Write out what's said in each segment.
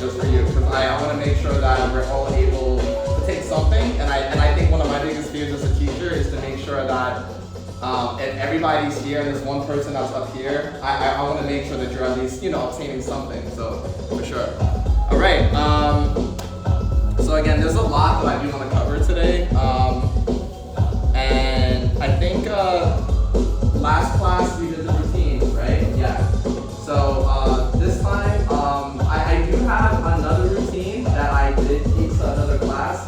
just for you, because I want to make sure that we're all able to take something, and I think one of my biggest fears as a teacher is to make sure that if everybody's here and there's one person that's up here, I want to make sure that you're at least, obtaining something, so for sure. All right, so again, there's a lot that I do want to cover today, and I think last class we did the routines, right? Yeah. So this time, I do have another routine that I did teach to another class.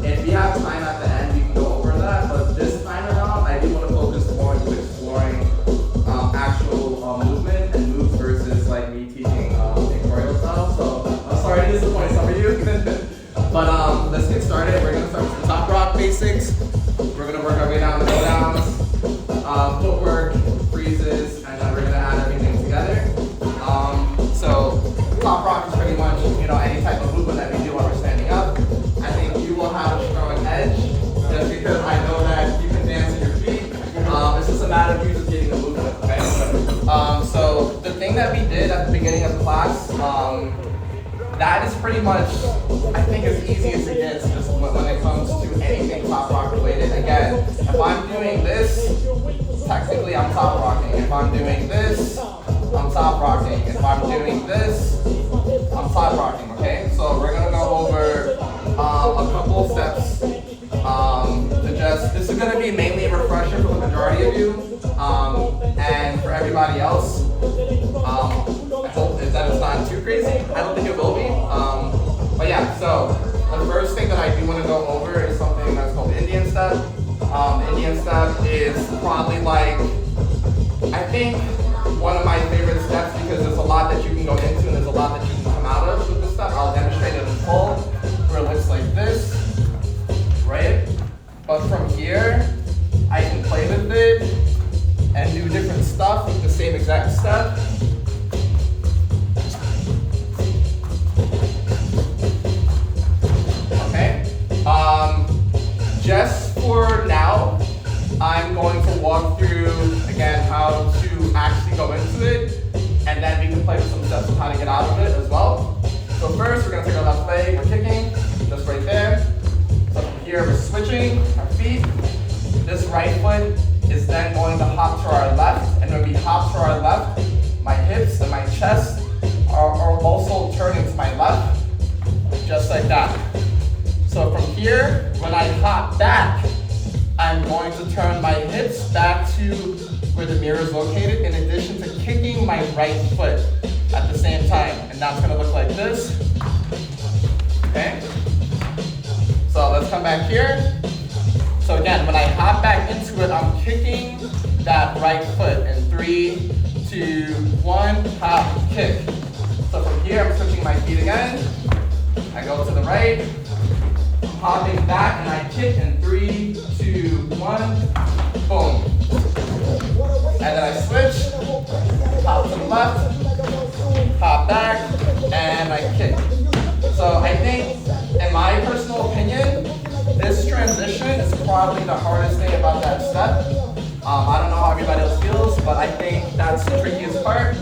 If we have time at the end, we can go over that. But this time around, I do want to focus more into exploring actual movement and moves versus like me teaching pictorial style. So I'm sorry to disappoint some of you, but let's get started. We're gonna start with the top rock basics. We're gonna work our way down the go downs, footwork, freezes, and then we're gonna add everything together. So top rock is pretty much any type of movement that we do while we're standing up. I think you will have a strong edge just because I know that you can dance on your feet. It's just a matter of you just getting the movement. Okay? So the thing that we did at the beginning of class, that is pretty much, I think, as easy as it gets just when it comes to anything top rock related. Again, if I'm doing this, technically I'm top rocking. If I'm doing this, I'm top rocking. If I'm doing this, I'm top rocking, okay? So we're gonna go over a couple of steps this is gonna be mainly a refresher for the majority of you, and for everybody else, I hope that it's not too crazy. I don't think it will be, but yeah, so the first thing that I do wanna go over is something that's called Indian step. Indian step is probably like, I think, one of my favorite steps because there's a lot that you can go into and there's a lot that you can come out of with this step. I'll demonstrate it in full, where it looks like this, right? But from here, I can play with it and do different stuff with the same exact step. Okay. Just for now, I'm going to walk through, again, how to actually go into it, and then we can play with some steps of how to get out of it as well. So first, we're going to take our left leg, we're kicking, just right there. So from here, we're switching our feet. This right foot is then going to hop to our left, and when we hop to our left, my hips and my chest are also turning to my left, just like that. So from here, when I hop back, I'm going to turn my hips back to where the mirror is located, in addition to kicking my right foot at the same time. And that's gonna look like this, okay? So let's come back here. So again, when I hop back into it, I'm kicking that right foot in 3, 2, 1, hop, kick. So from here, I'm switching my feet again. I go to the right, hopping back, and I kick in 3, 2, 1, boom. And then I switch, hop to the left, hop back, and I kick. So I think, in my personal opinion, this transition is probably the hardest thing about that step. I don't know how everybody else feels, but I think that's the trickiest part.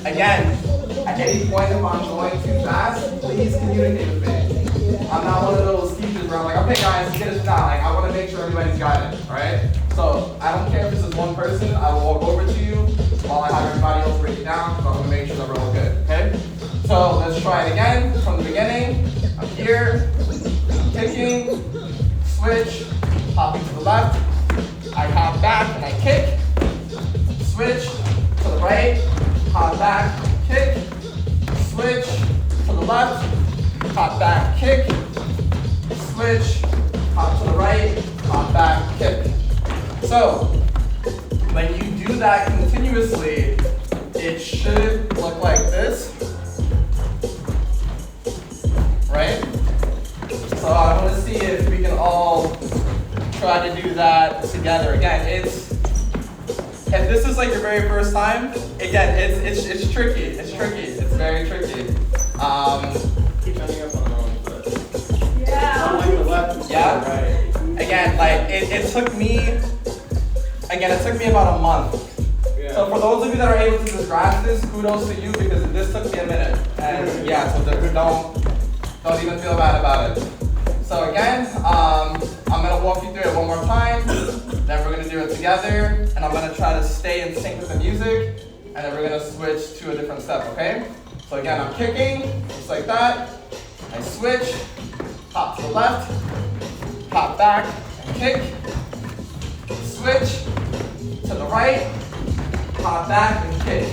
Again, at any point if I'm going too fast, please communicate with me. I'm not one of those teachers where I'm like, okay guys, get it down. Like, I want to make sure everybody's got it, all right? So I don't care if this is one person, I will walk over to you while I have everybody else break it down, because I want to make sure that we're all good, okay? So let's try it again from the beginning. I'm here, I'm kicking, switch, hopping to the left, I hop back and I kick, switch to the right, hop back, kick, switch to the left, hop back, kick, switch, hop to the right, hop back, kick. So, when you do that continuously, it should look like this, right? So I want to see if we can all try to do that together. Again, if this is like your very first time, again, it's tricky. It's tricky. It's very tricky. Keep turning up on the wrong foot. Yeah. Not like the left and Yeah. the right. Again, like it took me about a month Yeah. So for those of you that are able to just grasp this, kudos to you because this took me a minute. And yeah, so don't even feel bad about it. So again, I'm gonna walk you through it one more time. Then we're gonna do it together, and I'm gonna try to stay in sync with the music, and then we're gonna switch to a different step, okay? So again, I'm kicking, just like that. I switch, hop to the left, hop back, and kick. Switch to the right, hop back, and kick.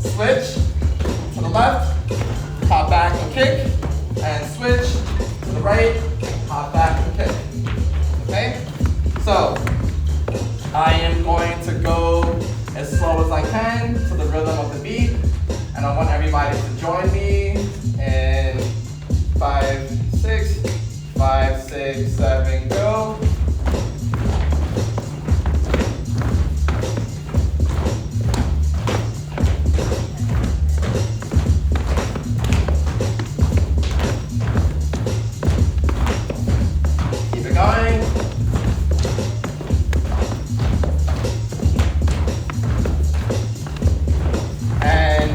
Switch to the left, hop back, and kick. And switch to the right, hop back, and kick. Okay? So, I am going to go as slow as I can to the rhythm of the beat. And I want everybody to join me in 5, 6, 5, 6, 7, go. Keep it going. And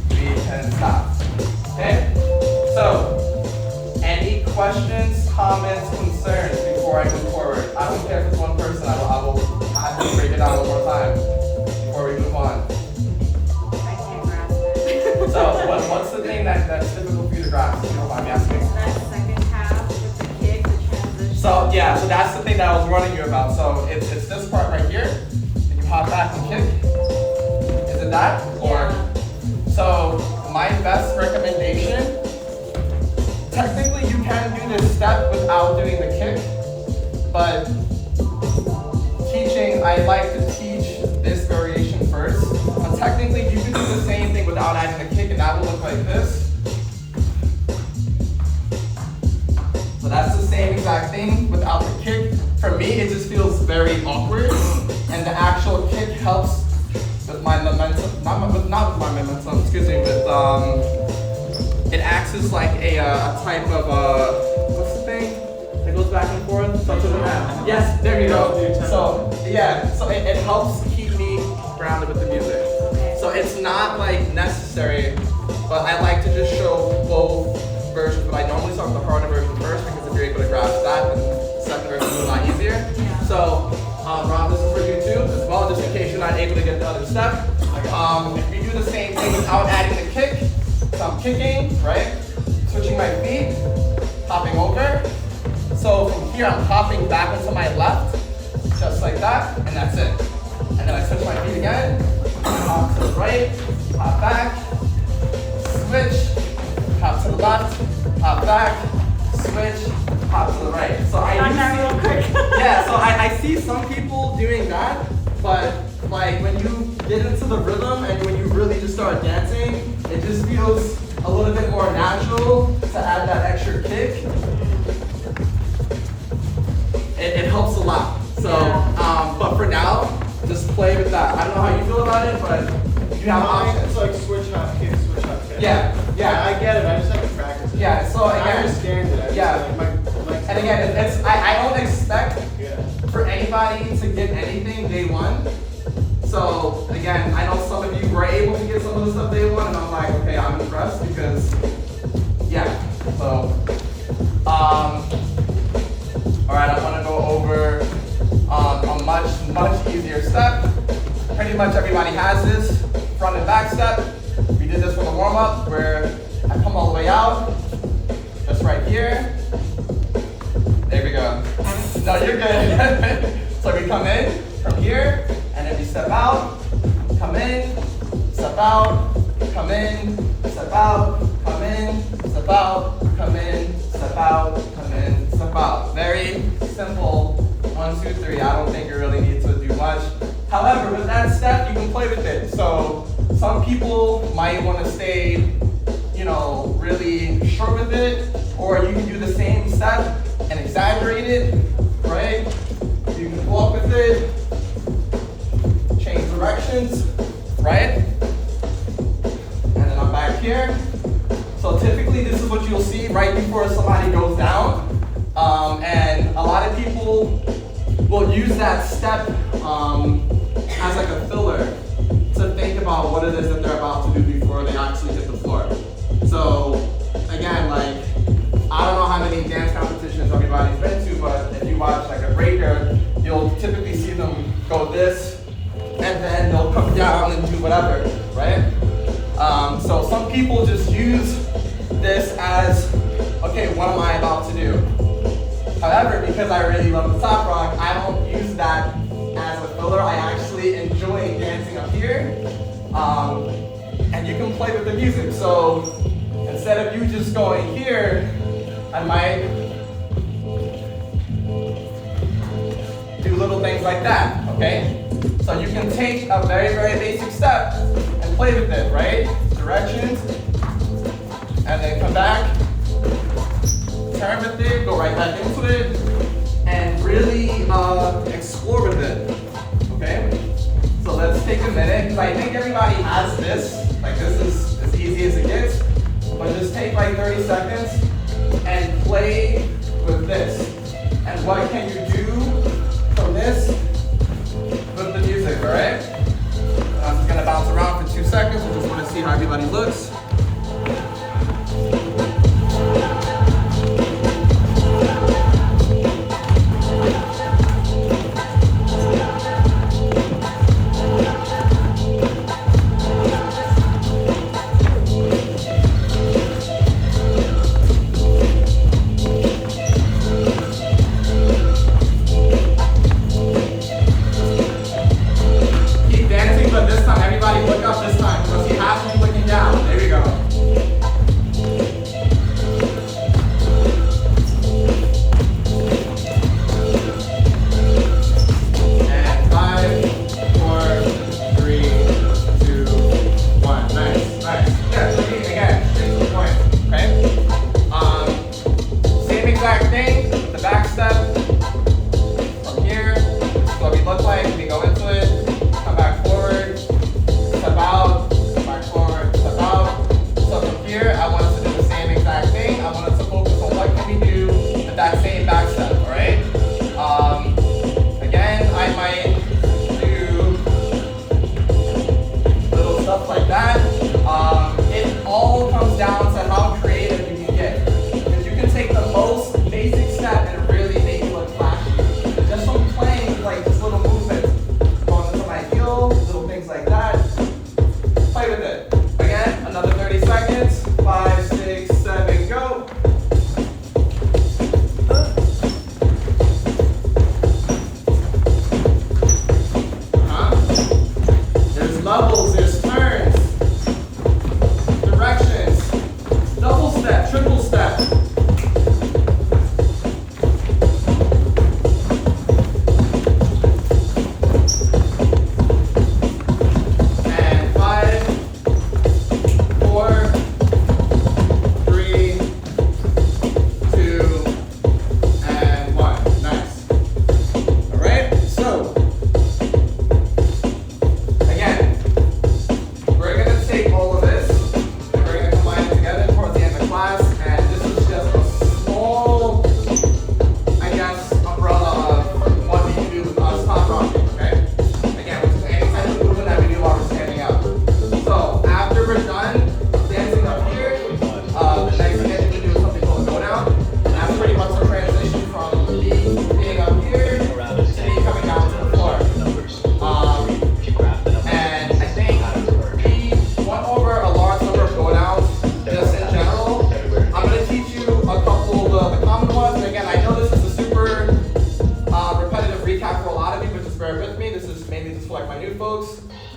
we can stop. Okay? So, any questions, comments, concerns before I move forward? I don't care if it's one person, I will have to break it down one more time before we move on. I can't grasp it. So, what's the thing that's difficult for you to grasp, if you don't mind me asking? That second half with the kick, the transition. So, yeah, so that's the thing that I was warning you about. So, it's this part right here, and you hop back and kick. Is it that? Or, so, my best recommendation, technically you can do this step without doing the kick, but teaching, I like to teach this variation first. But technically you can do the same thing without adding the kick, and that will look like this. So that's the same exact thing without the kick. For me, it just feels very awkward, and the actual kick helps with my momentum, not with my momentum, excuse me, with, it acts as like a type of, what's the thing? It goes back and forth, so to the left. Yes, there you go. So, yeah, so it helps keep me grounded with the music. So it's not like necessary, but I like to just show both versions, but I normally start with the harder version first because if you're able to grasp that, then the second version is a lot easier. So, Rob, this is for you too, as well, just in case you're not able to get the other step. If you do the same thing without adding the kick, so I'm kicking, right? Switching my feet, hopping over. So from here, I'm hopping back into my left, just like that, and that's it. And then I switch my feet again, hop to the right, hop back, switch, hop to the left, hop back, switch, hop to the right. So Real quick. yeah, so I see some people doing that, but like when you get into the rhythm and when you really just start dancing, it just feels a little bit more natural to add that extra kick. It helps a lot. So, but for now, just play with that. I don't know how you feel about it, but you have options. It's like switch hop kick, switch hop kick. Yeah. I get it. I just have to practice it. Yeah, so I again, understand it. I just, like, and again, I don't expect yeah. for anybody to get anything day one. So again, I know some of you were able to get some of the stuff day one, and I'm like, okay, I'm impressed because, yeah. So, all right, I'm gonna go over a much easier step. Pretty much everybody has this front and back step. We did this for the warm up where I come all the way out, just right here. There we go. No, you're good. So we come in from here, and then we step out, come in, step out, come in, step out, come in, step out, come in, step out, come in, step out. Very simple. 1, 2, 3. I don't think you really need to do much. However, with that step, you can play with it. So some people might want to stay, really short with it, or you can do the same step and exaggerate it, right? You can walk with it, change directions, right? And then I'm back here. So typically this is what you'll see right before somebody goes down. And a lot of people will use that step as like a filler to think about what it is that they're about to do before they actually hit the floor. So again, like, I don't know how many dance competitions everybody's been to, but if you watch like a breaker, you'll typically see them go this, and then they'll come down and do whatever, right? So some people just use this as, okay, what am I about to do? However, because I really love the top rock, I don't use that as a filler. I actually enjoy dancing up here, and you can play with the music. So instead of you just going here, I might do little things like that, okay? So you can take a very, very basic step and play with it, right? Directions, and then come back, turn with it, go right back into it, and really explore with it, okay? So let's take a minute, because I think everybody has this. Like, this is as easy as it gets. But just take like 30 seconds and play with this. And what can you do from this with the music, all right? I'm just gonna bounce around for 2 seconds. I just wanna see how everybody looks.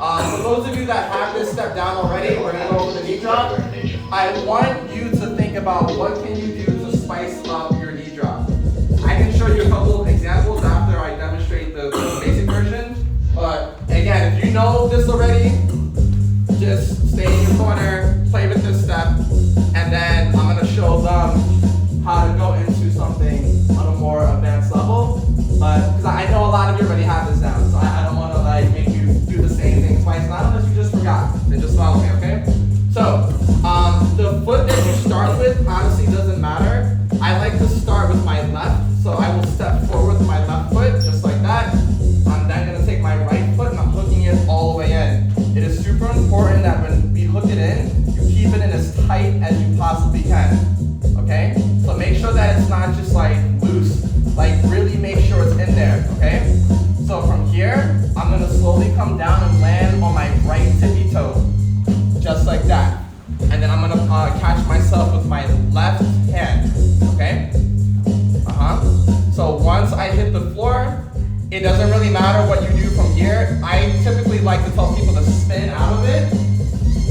For those of you that have this step down already, we're going to go over the knee drop. I want you to think about what can you do to spice up your knee drop. I can show you a couple of examples after I demonstrate the basic version. But again, if you know this already, just stay in the corner, play with this step, and then I'm going to show them how to go into something on a more advanced level. But because I know a lot of you already have this down, so I don't want to like make you do the same thing twice. Not unless you just forgot. Then just follow me, okay? So the foot that you start with honestly doesn't matter. I like to start with my left, so I will step forward with my left foot just like that. I'm then gonna take my right foot and I'm hooking slowly come down and land on my right tippy toe, just like that. And then I'm gonna catch myself with my left hand, okay? So once I hit the floor, it doesn't really matter what you do from here. I typically like to tell people to spin out of it,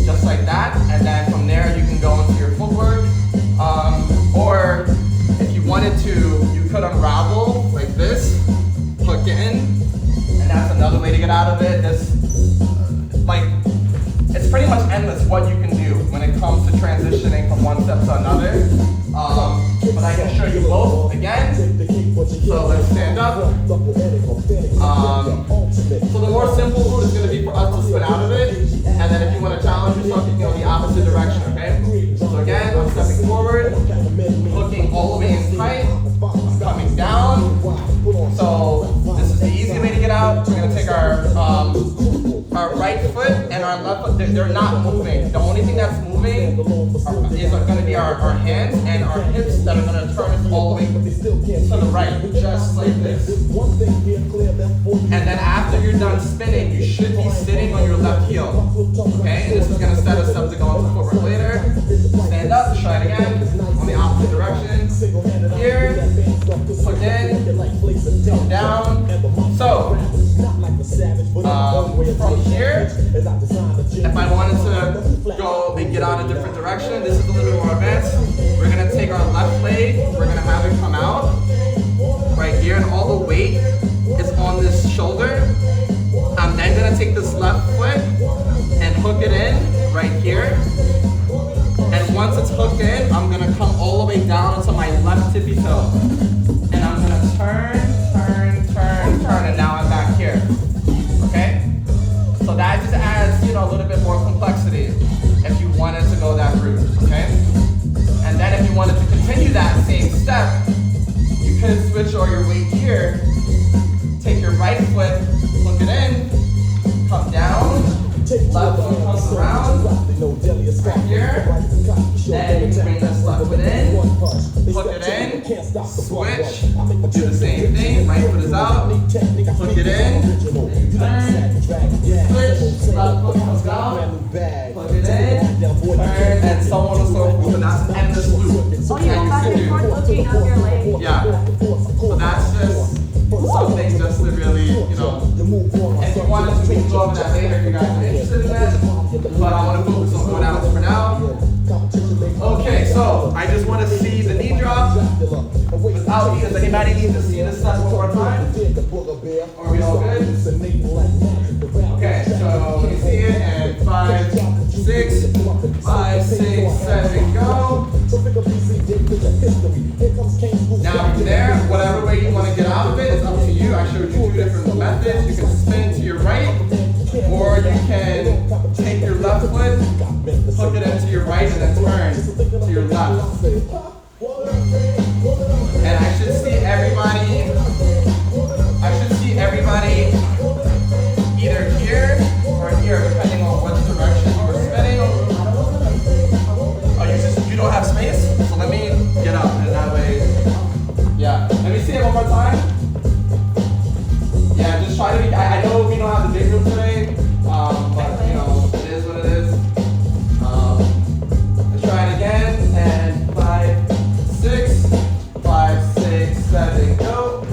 just like that. And then from there, you can go into your footwork. Or if you wanted to, you could unravel like this, hook it in, and that's another way to get out of it. It's pretty much endless what you can do when it comes to transitioning from one step to another. But I can show you both again. So let's stand up. So the more simple route is going to be for us to spin out of it. And then if you want to challenge yourself, you can go the opposite direction, okay? So again, I'm stepping forward, hooking all the way in tight, coming down. So this is the easy way to get out. We're going to take our right foot and our left foot, they're not moving. The only thing that's moving is going to be our hands and our hips that are going to turn us all the way to the right, just like this. And then after you're done spinning, you should be sitting on your left heel. Okay, and this is going to set us up to go into footwork later. Stand up, try it again, on the opposite direction. Here, hook in, come down. So, from here, if I wanted to go and get out a different direction, this is a little bit more advanced. We're going to take our left leg, we're going to have it come out right here, and all the weight is on this shoulder. I'm then going to take this left foot and hook it in right here. And once it's hooked in, I'm going to come all the way down into my left tippy toe. And I'm going to turn, and now I'm back here. Okay? So that just adds, a little bit more complexity if you wanted to go that route, okay? And then if you wanted to continue that same step, you could switch all your weight here, take your right foot, hook it in, come down, left foot comes around, right here, then you can bring this left foot in, hook it in, switch, do the same thing, right foot is out, hook it in, turn, switch, left foot comes down, hook it in, turn, and so on and so forth, and that's an endless loop. Oh, you go back and forth looking up your leg. Yeah, so that's just something just to really, if you wanted to, we can go over that later if you guys are interested in that, but I want to focus on going out for now. Okay, so I just want to see the knee drop without me. Does anybody need to see this stuff one more time? Are we all good? Okay, so let me see it, and 5, 6, 5, 6, 7, go. Now from there, whatever way you want to get out of it is up to you. I showed you 2 different methods. You can spin to your right, or you can take your left foot, hook it into your right, and then turn to your left. And I should see everybody either here or here, depending on which direction you were spinning. Oh, you don't have space? So let me get up, and that way, yeah. Let me see it one more time. Yeah, just try to be, I know we don't have the big room today, but it is what it is. Let's try it again, and 5, 6, 5, 6, 7, go.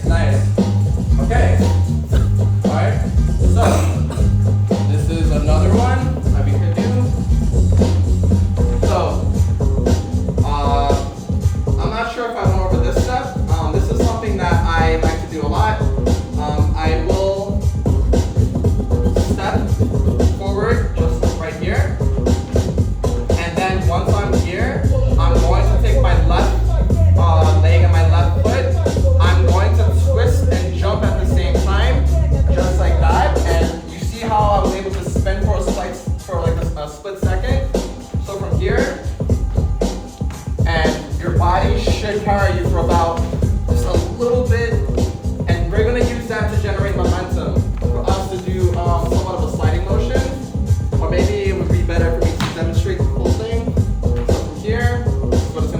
Nice. Okay. All right. So this is another one that we could do. So I'm not sure if I went over this step. This is something that I like to do a lot. I will step forward just right here, and then once I'm here, I'm going to take my left leg and my left foot. I'm going to twist and jump at the same time, just like that. And you see how I was able to spin for a split second. So from here, and your body should carry you for about just a little bit, and we're going to use that to generate momentum for us to do somewhat of a sliding motion, or maybe it would be better for me to demonstrate the full thing. So from here, this is what it's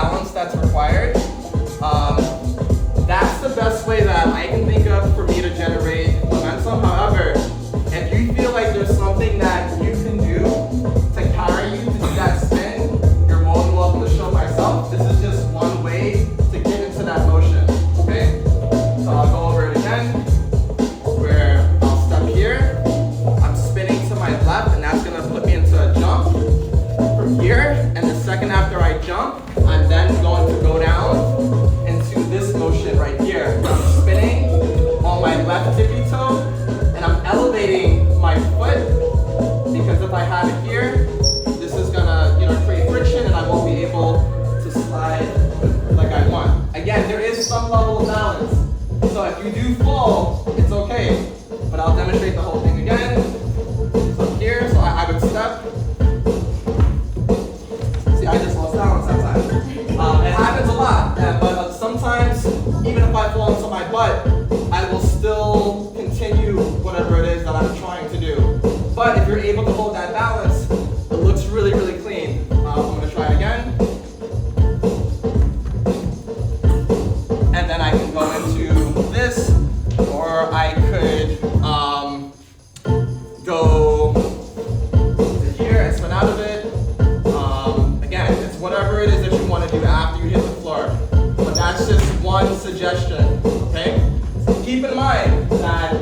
balance that's required. That's the best way that I can think of for me to generate momentum. However, if you feel like there's something that you can do to carry you to do that spin, you're more than welcome to show myself. This is just one way to get into that motion, okay? So I'll go over it again, where I'll step here, I'm spinning to my left, and that's gonna put me into a jump from here, and the second after I jump, I'm then going to go down into this motion right here. I'm spinning on my left tippy toe, and I'm elevating my foot, because if I have it here, this is gonna, create friction, and I won't be able to slide like I want. Again, there is some level of balance, so if you do fall, it's okay. But I'll demonstrate the whole thing again. So here, so I would step. See, I just lost balance that time. It happens a lot, but sometimes, even if I fall into my butt, I will still continue whatever it is that I'm trying to do. But if you're able to hold that balance, it looks really, really clean. I'm gonna try it again. And then I can go into this, or I could go to here and spin out of it. Again, it's whatever it is that you want to do after you hit the floor. But that's just one suggestion, okay? So keep in mind that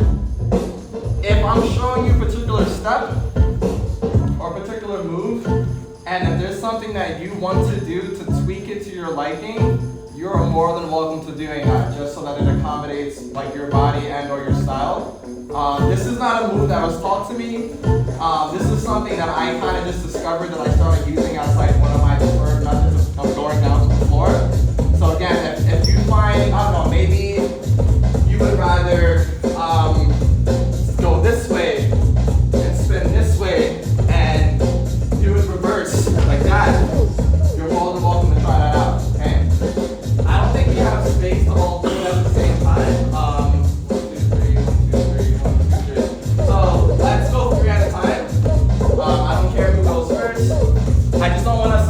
if I'm showing you a particular step or a particular move, and if there's something that you want to do to tweak it to your liking, you're more than welcome to doing that, just so that it accommodates like your body and or your style. This is not a move that was taught to me. This is something that I kind of just discovered that I started using outside one of my preferred methods of going down to the floor. So again, if you find, I don't know, maybe you would rather go this way and spin this way and do it reverse like that, you're more than welcome to try that out, okay? I don't think we have space to all do it at the same time. 1, 2, 3, 1, 2, 3, 1, 2, 3. So let's go 3 at a time. I don't care who goes first. I just don't want us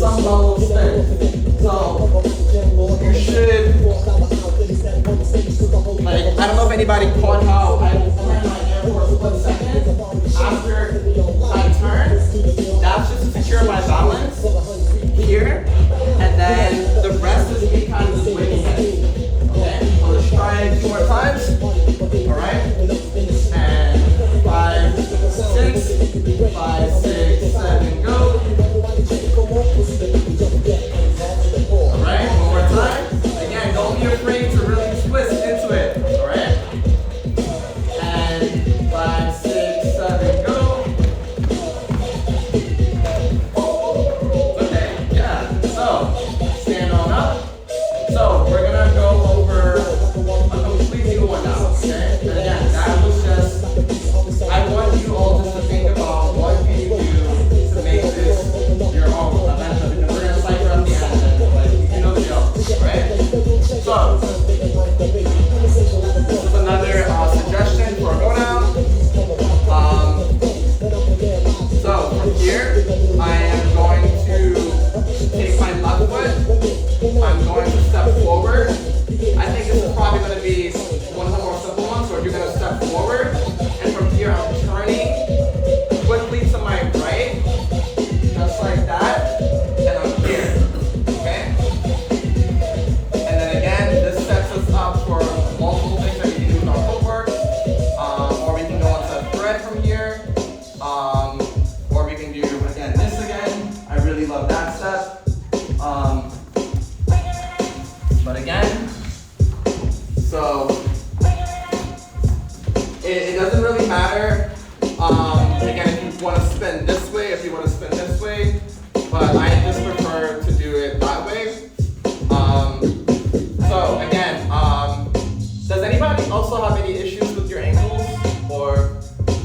some level of spin. So you should, like, I don't know if anybody caught how I turned my air for a split second after I turn. That's just to secure my balance here, and then the rest is me kind of just winging it. Okay, so let's try it 2 more times. All right, and 5, 6, 5, 6, 7, go. All right, one more time. Again, don't be afraid to really twist into it. All right, and 5, 6, 7, go. Okay, yeah. So stand on up. So we're gonna go over a complete new one now. Okay, and again, that was just. I want you all just to think about what can you do to make this your own event, because we're gonna cipher up the end, and like you know the deal, right? So this is another suggestion for a go down. So from here, I am going to take my left foot. I'm going to step forward. I think this is probably going to be one of the more simple ones. So you're going to step forward, and from here I'm turning quickly to my right, just like that, and I'm here. Okay? And then again, this sets us up for multiple things that we can do with our footwork, or we can go into thread from here, or we can do again this again. I really love that step. But again, so it doesn't really matter. Again, if you want to spin this way, if you want to spin this way, but I just prefer to do it that way. So again, does anybody also have any issues with your ankles or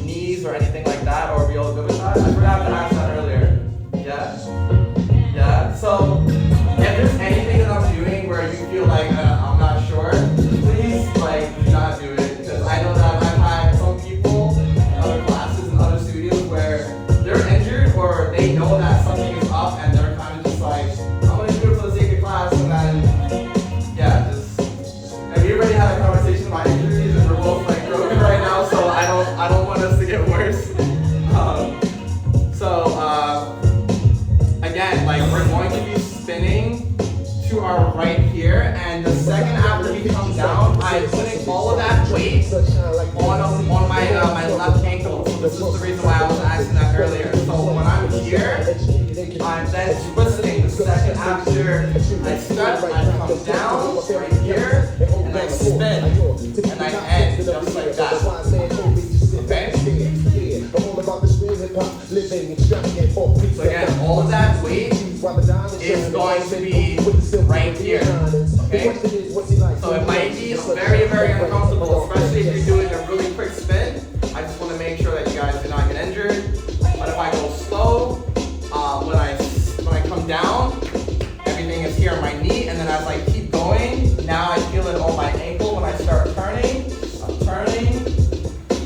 knees or anything like that? Or are we all good with that? I forgot to ask that earlier. Yeah? Yeah? So if there's anything that I'm doing where you feel like I'm not sure, please like do not do it, because I know that I've had some people in other classes and other studios where they're injured or they know that something is up and they're kind of just like, I'm gonna do it for the sake of class, and then yeah, just have you already had a conversation about injuries and we're both like broken right now, so I don't want us to get worse. Again, like we're going to be spinning to our right here, and the second after we come down, I'm putting all of that weight on my left ankle. So this is the reason why I was asking that earlier. So when I'm here, I'm then twisting the second after I step, I come down right here, and I spin, and I end just like that. Okay? So again, all of that weight is going to be right here. Okay? So it might be very, very uncomfortable, especially if you're doing a really quick spin. I just want to make sure that you guys do not get injured. But if I go slow, when I come down, everything is here on my knee, and then as I keep going, now I feel it on my ankle when I start turning. I'm turning,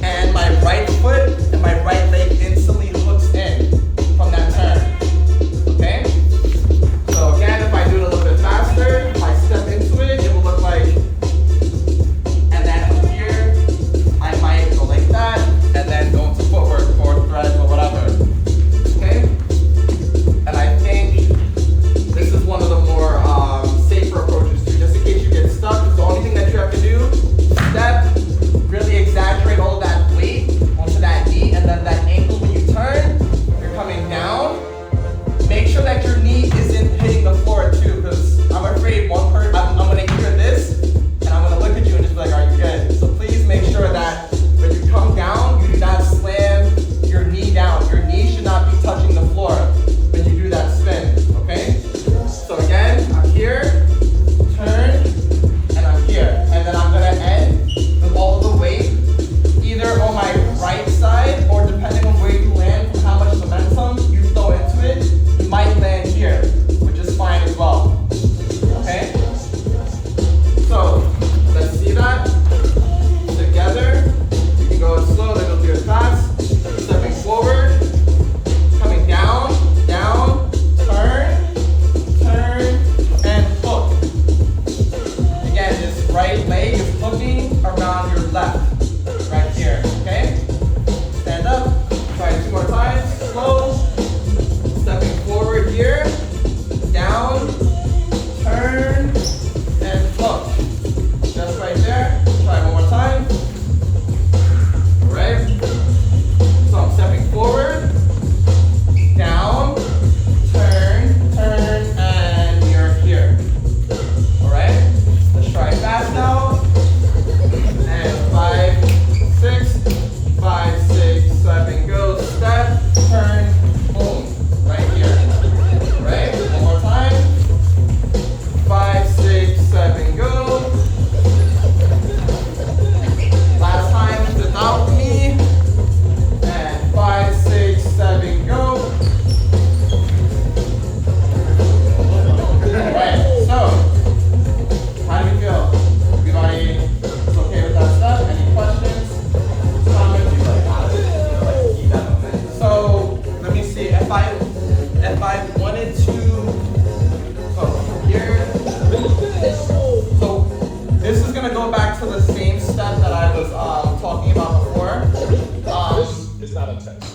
and my right foot and my right leg instantly hooks in from that turn. Okay? So again, if I do it a little bit faster, if I step into it, it will look like, and then from here, I might go like that, and then go into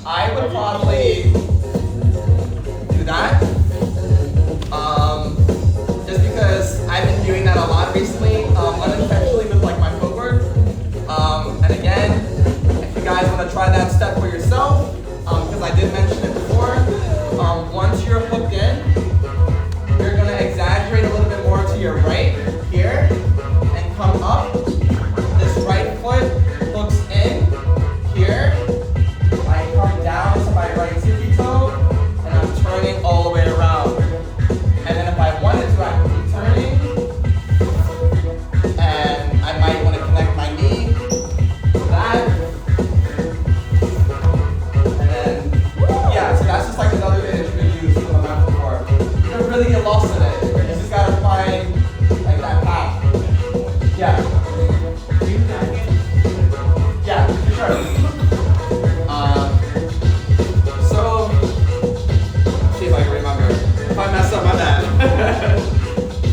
I would probably do that. Just because I've been doing that a lot recently, unintentionally with like my footwork. And again, if you guys want to try that step for yourself, because I did mention it before, once you're hooked in, you're going to exaggerate a little bit more to your right here and come up. This right foot hooks in here. I come down to my right tippy toe and I'm turning all the way around. And then if I wanted to, I could keep turning. And I might want to connect my knee to that. And then, yeah, so that's just like another way that you can use from the left before. You don't really get lost in it. You just gotta find like that path. Yeah. Yeah, for sure. So, see if I can remember. If I mess up, my bad.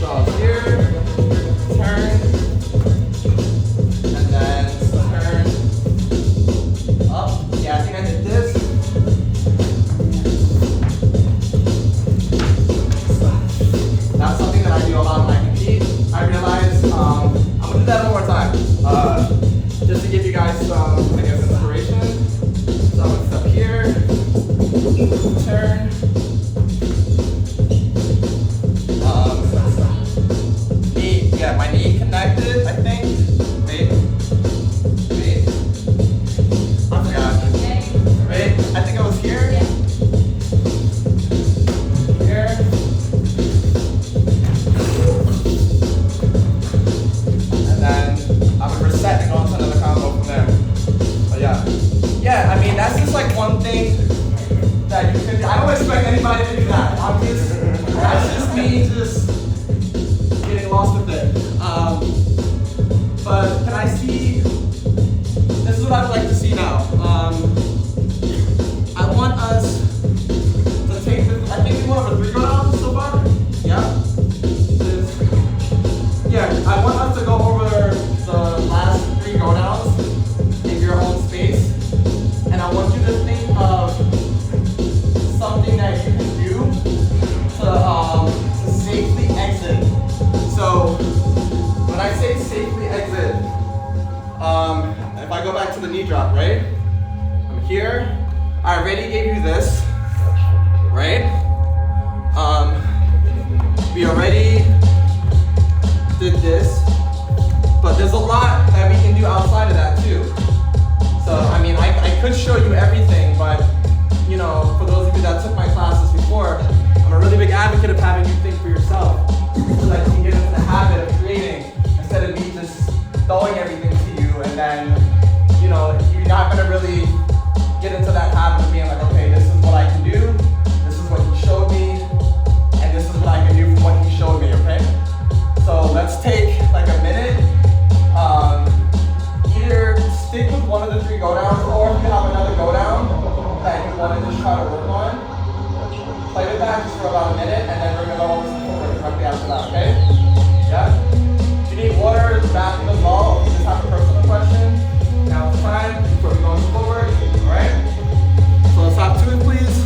So here, turn, and then turn up. Yeah, I think I did this. That's something that I do a lot when I compete. I realize I'm gonna do that one more time, just to give you guys some, I guess, inspiration. So I'm gonna step here, turn. Knee, yeah, my knee connected, I think. Wait. I forgot. Wait, I think I was here. Here. And then I would reset and go into another combo from there. But yeah. Yeah, I mean, that's just like one thing that you can do. I don't expect anybody to do that. That's just me just getting lost with it. But can I see, this is what I would like to see now. I want us to take the, I think we went over 3 go-downs so far. Yeah? Yeah, I want us to go over the last 3 go-downs in your own space. And I want you to think of something that you can do to safely exit. So when I say safely exit, if I go back to the knee drop, right? I'm here. I already gave you this, right? We already did this, but there's a lot that we can do outside of that too. So I mean, I could show you everything, but you know, for those of you that took my classes before, I'm a really big advocate of having you think for yourself, so that you can get into the habit of creating instead of me just throwing everything to you, and then you know, you're not gonna really get into that habit of being like, okay, this is what I can do, this is what he showed me, and this is what I can do from what he showed me. Okay, so let's take like a minute. Either stick with one of the 3 go-downs, or if you have another go-down that you want to just try to work on, play with that just for about a minute, and then we're going to go over some footwork directly after that, okay? Yeah? If you need water, the bathroom as well, if you just have a personal question, now's the time before we go into footwork, alright? So let's hop to it, please.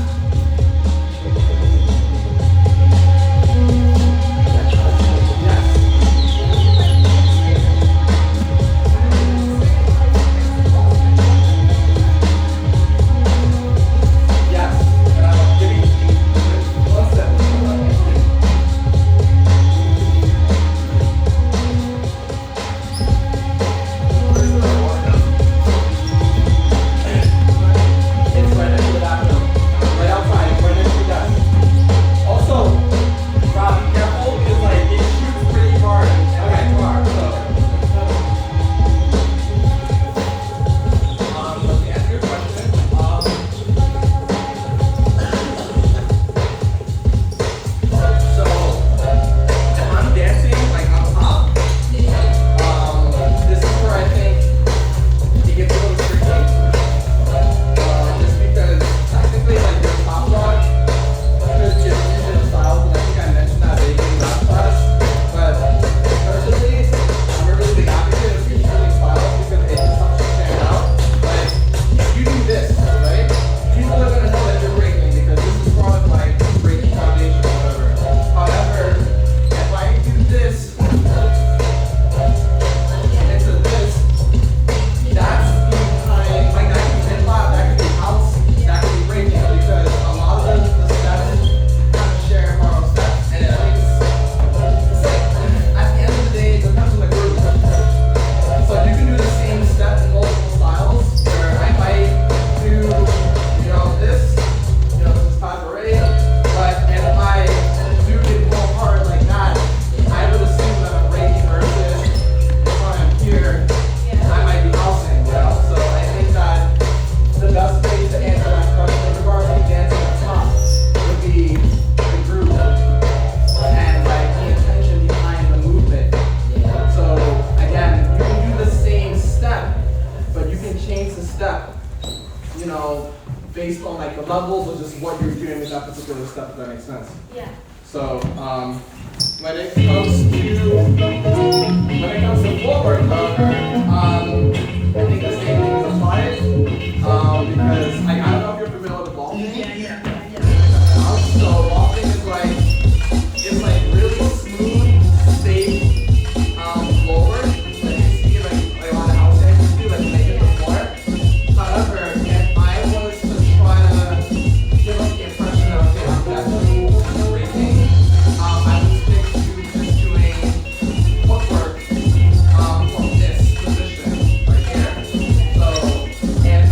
you know, based on like the levels or just what you're doing with that particular step, if that makes sense. Yeah. So when it comes to footwork, however, I think the same thing is applied because I don't know if you're familiar with vaulting. Yeah. So vaulting is like it's like really smooth, safe floor. Like you see like a lot of house dancers do, like when they hit the floor. However, if I was to try to give up the impression that okay, I'm definitely breaking, I would stick to just doing footwork from this position right here. So, and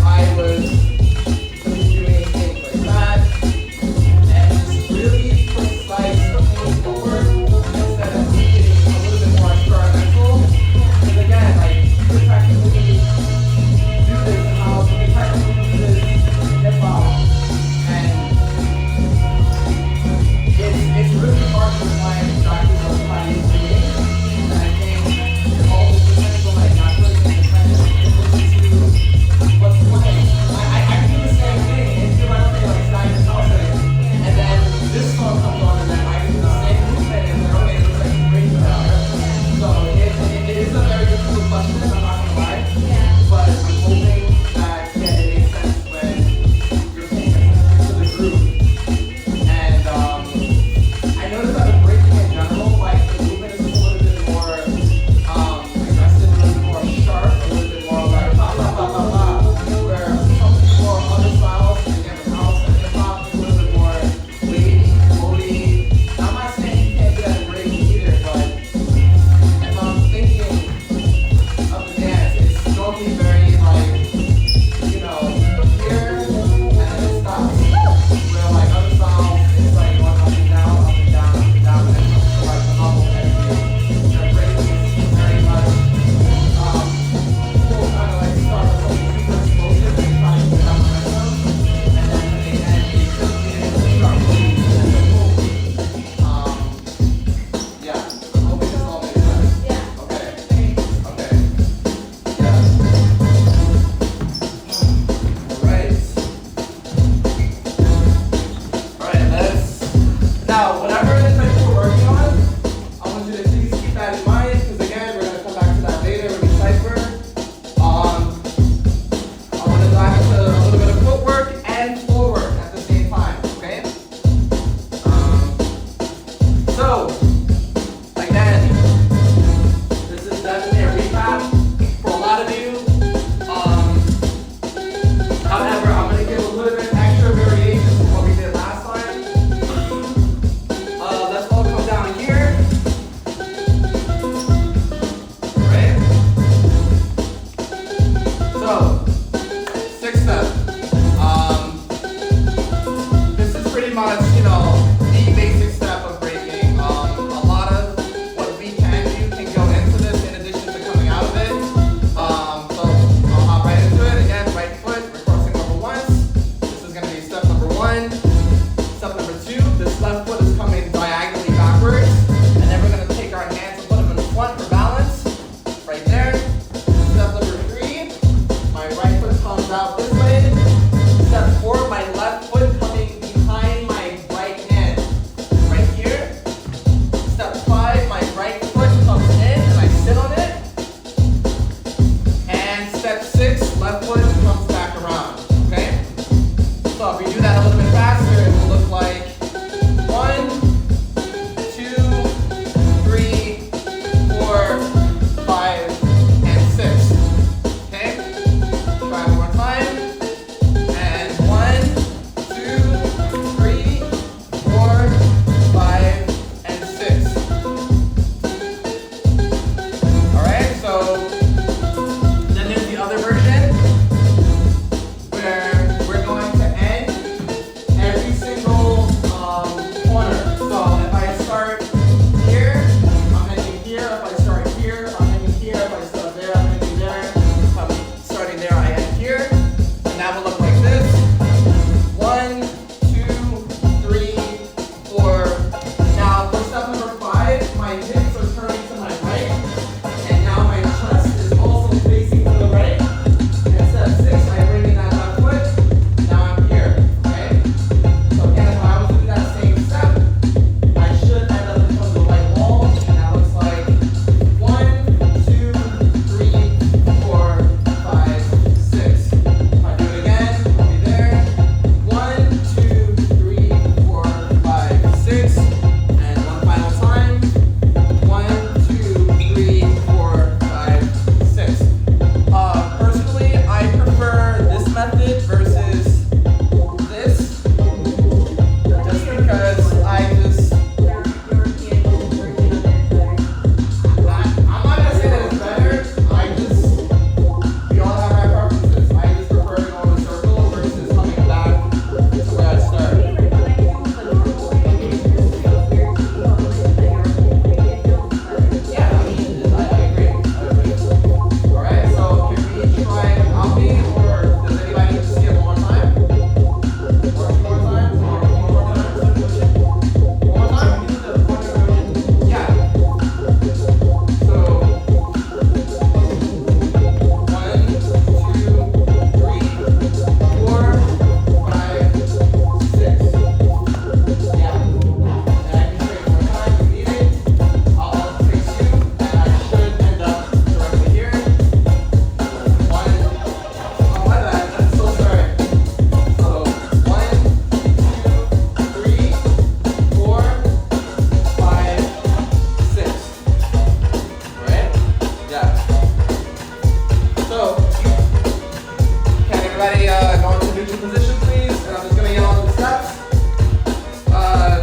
into position, please. And I'm just gonna yell out the steps.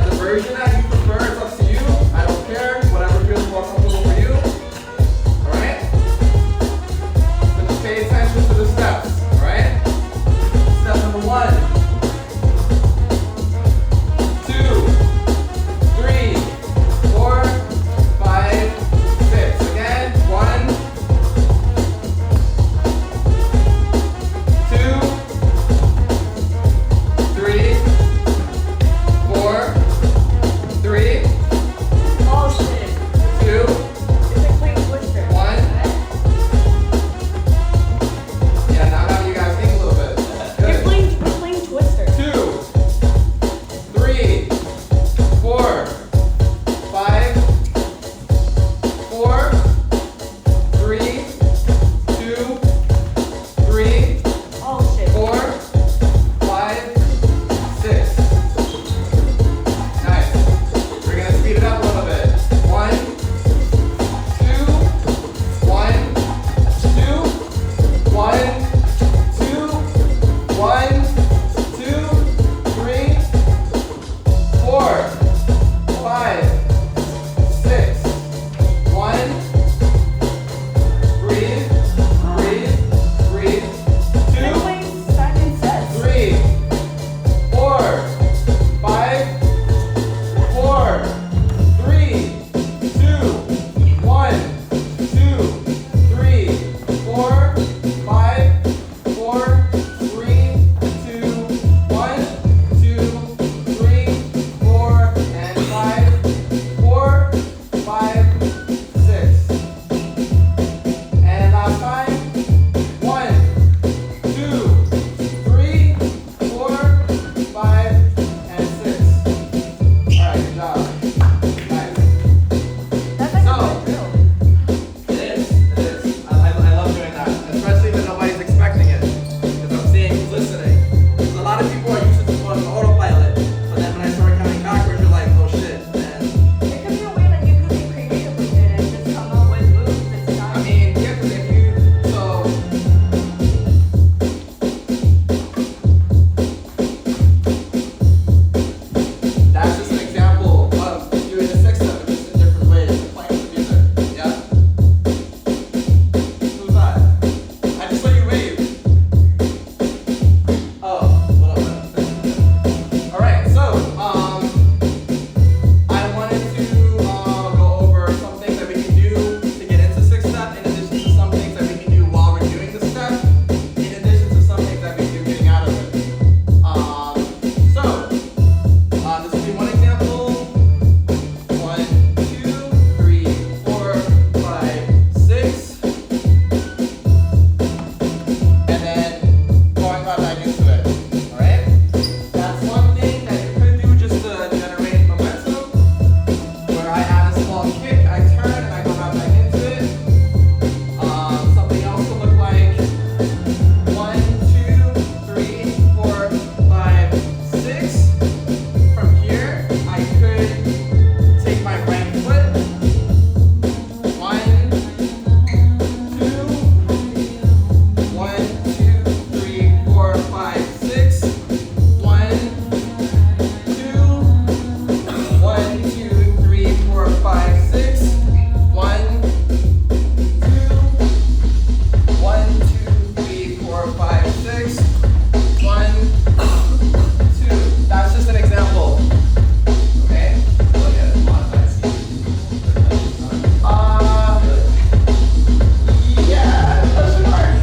The version that you prefer, it's up to you. I don't care. Whatever feels more comfortable for you. All right. So just pay attention to the steps. All right. Step number 1, 2, 3, 4, 5, 6. Again, 1, 2, 3, 4, 3, Oh shit. 2, It's a clean twister. 1. Yeah, now I'm having you guys think a little bit. You're Good. clean twister. 2, 3, 4, 5, 4, 3, 2, 3, Oh shit. 4, 5, 6. Nice. We're gonna speed it up a little bit. 1, 2, 1, 2, 1, 2, 1, 2, 3, 4, 5, 6. 1. Breathe. Breathe. Breathe. 2, Anyways, second sets. 3, 4, 5, 4, 3, 2, 1, 2, 3, 4, 5, 4, 3, 2, 1, 2, 3, 4, and 5, 4, 5, 6. And last time. 1, 2, 3, 4, 5, and 6. Alright, good job. Nice. That's like So- a drill. It is. It is. I love doing that. Especially when nobody's expecting it. Because I'm seeing who's listening. Because a lot of people are used to just going autopilot. But then when I start counting backwards, you're like, oh shit. And It could be a way that you could be creative with it and just come up with moves and stuff. I mean, yeah, because if you, so. That's just an example of doing the 6 step, just in different ways, playing with music. Yeah? Who's that? I just saw you wave. Oh, what up? Alright, so, I wanted to go over some things that we can do to get into 6 step, in addition to some things that we can do while we're doing the step, in addition to some things that we can do getting out of it. This will be one example. 1, 2, 3, 4, 5, 6. And then going right back into it. Alright? That's one thing that you could do just to generate momentum. Where I add a small kick, I turn, and I go right back into it. Something else could look like 1, 2, 3, 4, 5, 6. From here, I could take my right foot. 1, 2, 1, 2, 3, 4, 5, 6. 1, 2, 1, 2, 3, 4, 5, 6. 1, 2, 1, 2, 3, 4, 5, 6. 1, 2. That's just an example. Okay? Look at it. Modify yeah, that's hard.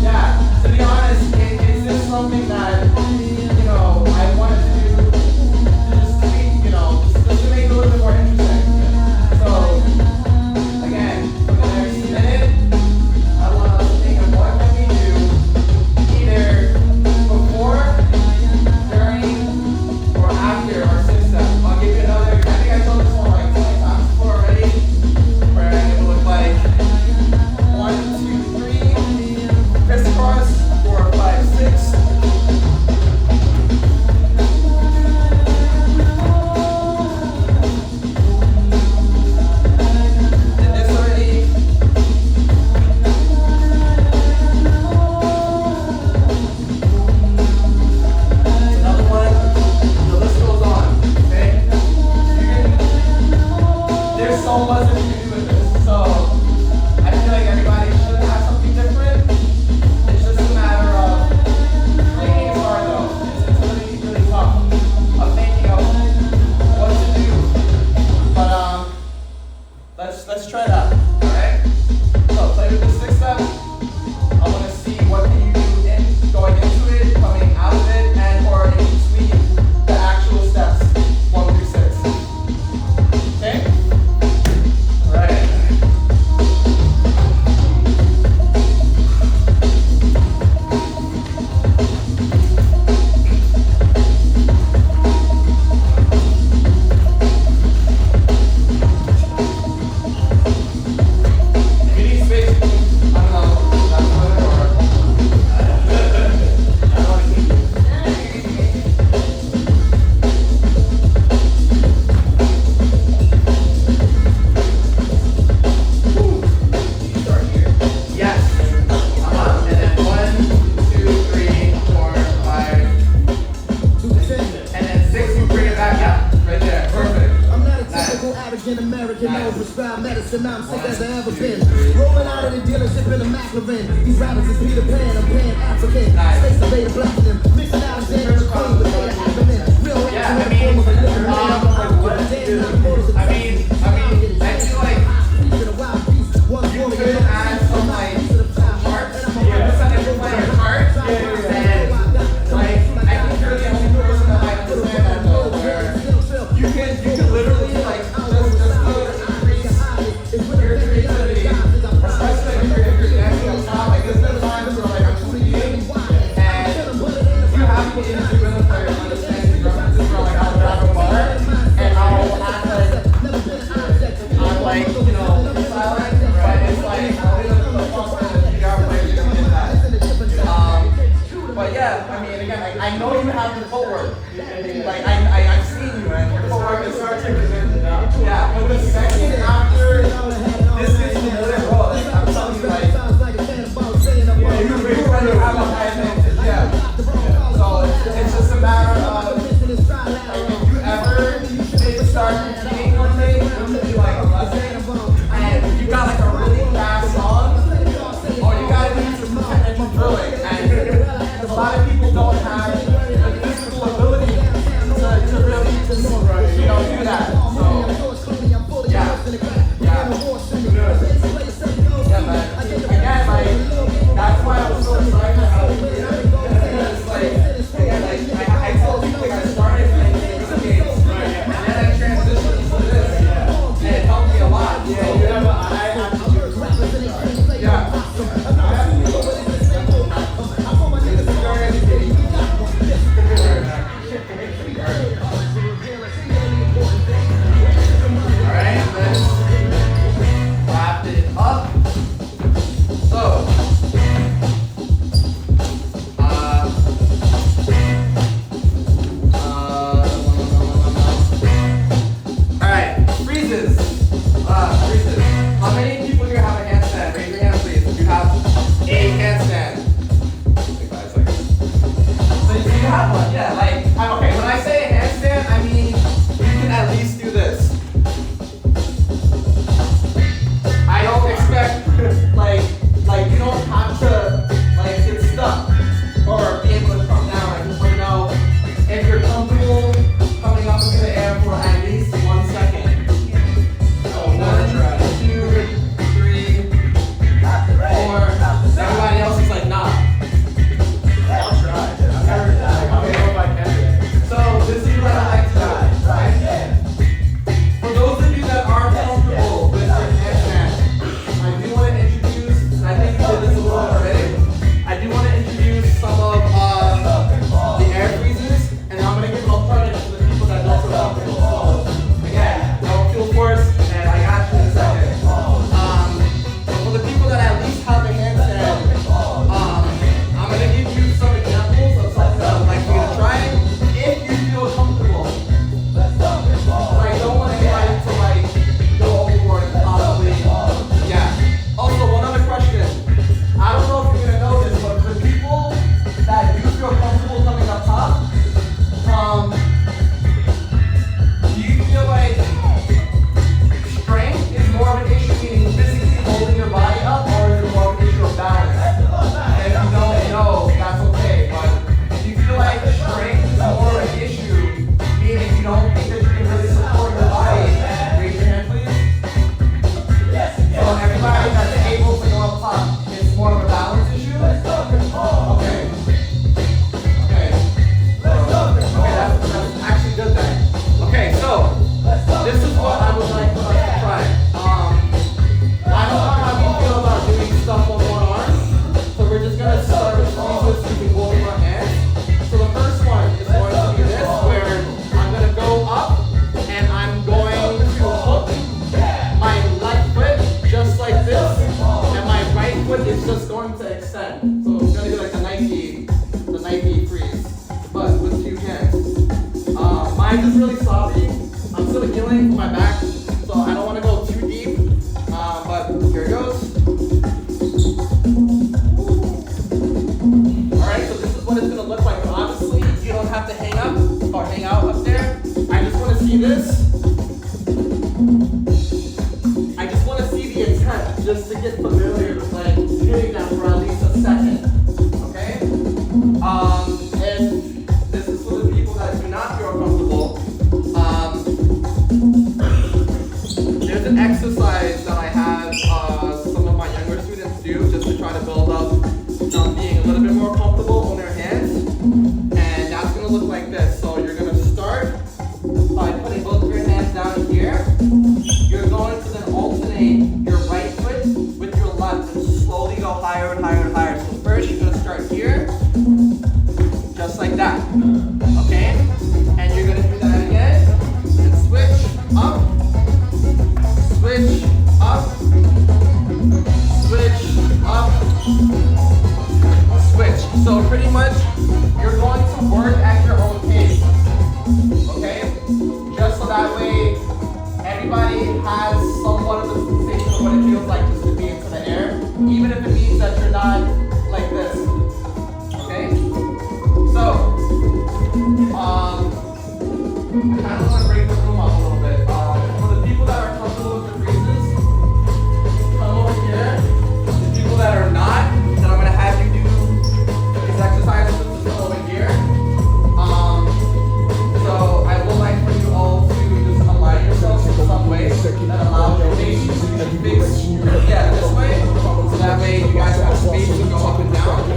Yeah, to be honest, it's just something that, I wanted to just tweak, just to make it a little bit more interesting. So, again, for the next minute, I want us to think of what can we do either before, during, or after our 6 step. I'll give you another, I think I told this one like 20 times before already, where it will look like 1, 2, 3, crisscross, 4, 5, 6. about medicine, I'm sick as I ever been. Rolling out of the dealership in a McLaren. These rappers is Peter Pan, I'm Pan-African. Space Invader Platinum, mixing Alexander McQueen with their abdomen. Real Yeah, I mean, I feel like you could add some like parts. Yeah. Just like everyone parts. And like I think you're the only person that might understand that though, where you can literally like just increase your creativity, especially if you're dancing on top. Like there's been times where like I'm tweeting and you have to get into rhythm player and understand these references for like I'll grab a bar and I'll act like I'm like, you know, silent, but it's like I'll be the fuck and the guitar player's gonna get that. But yeah, I mean again, I know you have the footwork. Like I've seen you and your footwork is articulated. Yeah, but the second after this gets to the role, like, I'm telling you like you already have a high advantage, yeah. So it's just a matter of like if you ever start competing one day, you'll be like a lesson and you got like a really fast song, all you gotta do is just pretend that you're drilling, and a lot of people don't have the physical ability to really just, you know, do that. So yeah, man. Again, like that's why I was so excited about it. It's like again, like I told you, like I started playing video games, and then I transitioned to this, and it helped me a lot. So, Alright, let's wrap it up. So, alright, freezes. Freezes. How many people here have a handstand? Raise your hand, please. If you have a handstand. Like 5 seconds. So you have one, yeah. Like, okay, when I say a handstand, I mean you can at least do this. I don't expect like you don't have to like get stuck or be able to come down. I just want to know if you're comfortable coming up into the air for at least 1 second. So 1, 2, 3, 4. Everybody else is like, nah. I'll try. I don't know if I can. So this is what I like to do, right? For those of you that aren't comfortable with your handstand, I do want to introduce, and I think you did this a little already, I do want to introduce some of the air freezes, and I'm going to give them a credit to the people that don't feel comfortable. So again, don't feel forced, and I got you in a second. But for the people that at least have a handstand, I'm going to give you some examples of something that I would like for you to try if you feel comfortable. I don't want anybody to like go overboard and possibly, yeah. Also, one other question. I don't know if you're gonna know this, but for people that do feel comfortable coming up top, do you feel like strength is more of an issue, meaning physically holding your body up, or is it more of an issue of balance? And if you don't know, that's okay. But if you feel like strength is more of an issue, meaning you don't think that you can really support your body, raise your hand, please. So everybody that's able to go up top, it's more of a balance issue? Okay. That's actually good then. Okay, so this is what I would like for us to try. I don't know how you feel about doing stuff on one arm, so we're just gonna start with freezes so we can go over our hands. So the first one is going to be this, where I'm gonna go up and I'm going to hook my left foot just like this, and my right foot is just going to extend. So it's gonna be like the Nike freeze, but with 2 hands. Mine is really sloppy. I'm still healing my back, so I don't want to go too deep. But here it goes. Alright, so this is what it's gonna look like. But honestly, you don't have to hang up or hang out up there. I just want to see this. I If this is for the people that do not feel comfortable, there's an exercise that I have some of my younger students do just to try to build up being a little bit more comfortable on their hands. And that's going to look like this. So you're going to start by putting both of your hands down here. You're going to then alternate your right foot with your left and slowly go higher and higher and higher. So first you're going to start here, just like that. Okay? And you're going to do that again. And switch up, switch up, switch up, switch. So pretty much you're going to work at your own pace. Okay? Just so that way everybody has somewhat of the sensation of what it feels like just to be into the air, even if it means that you're not like this. Okay? So, I kind of want to break the room up a little bit. For the people that are comfortable with the breezes, come over here. The people that are not, then I'm going to have you do these exercises with the over here. So I would like for you all to just align yourselves in some way that allows your face to fix, this way, so that way you guys have space to go up and down.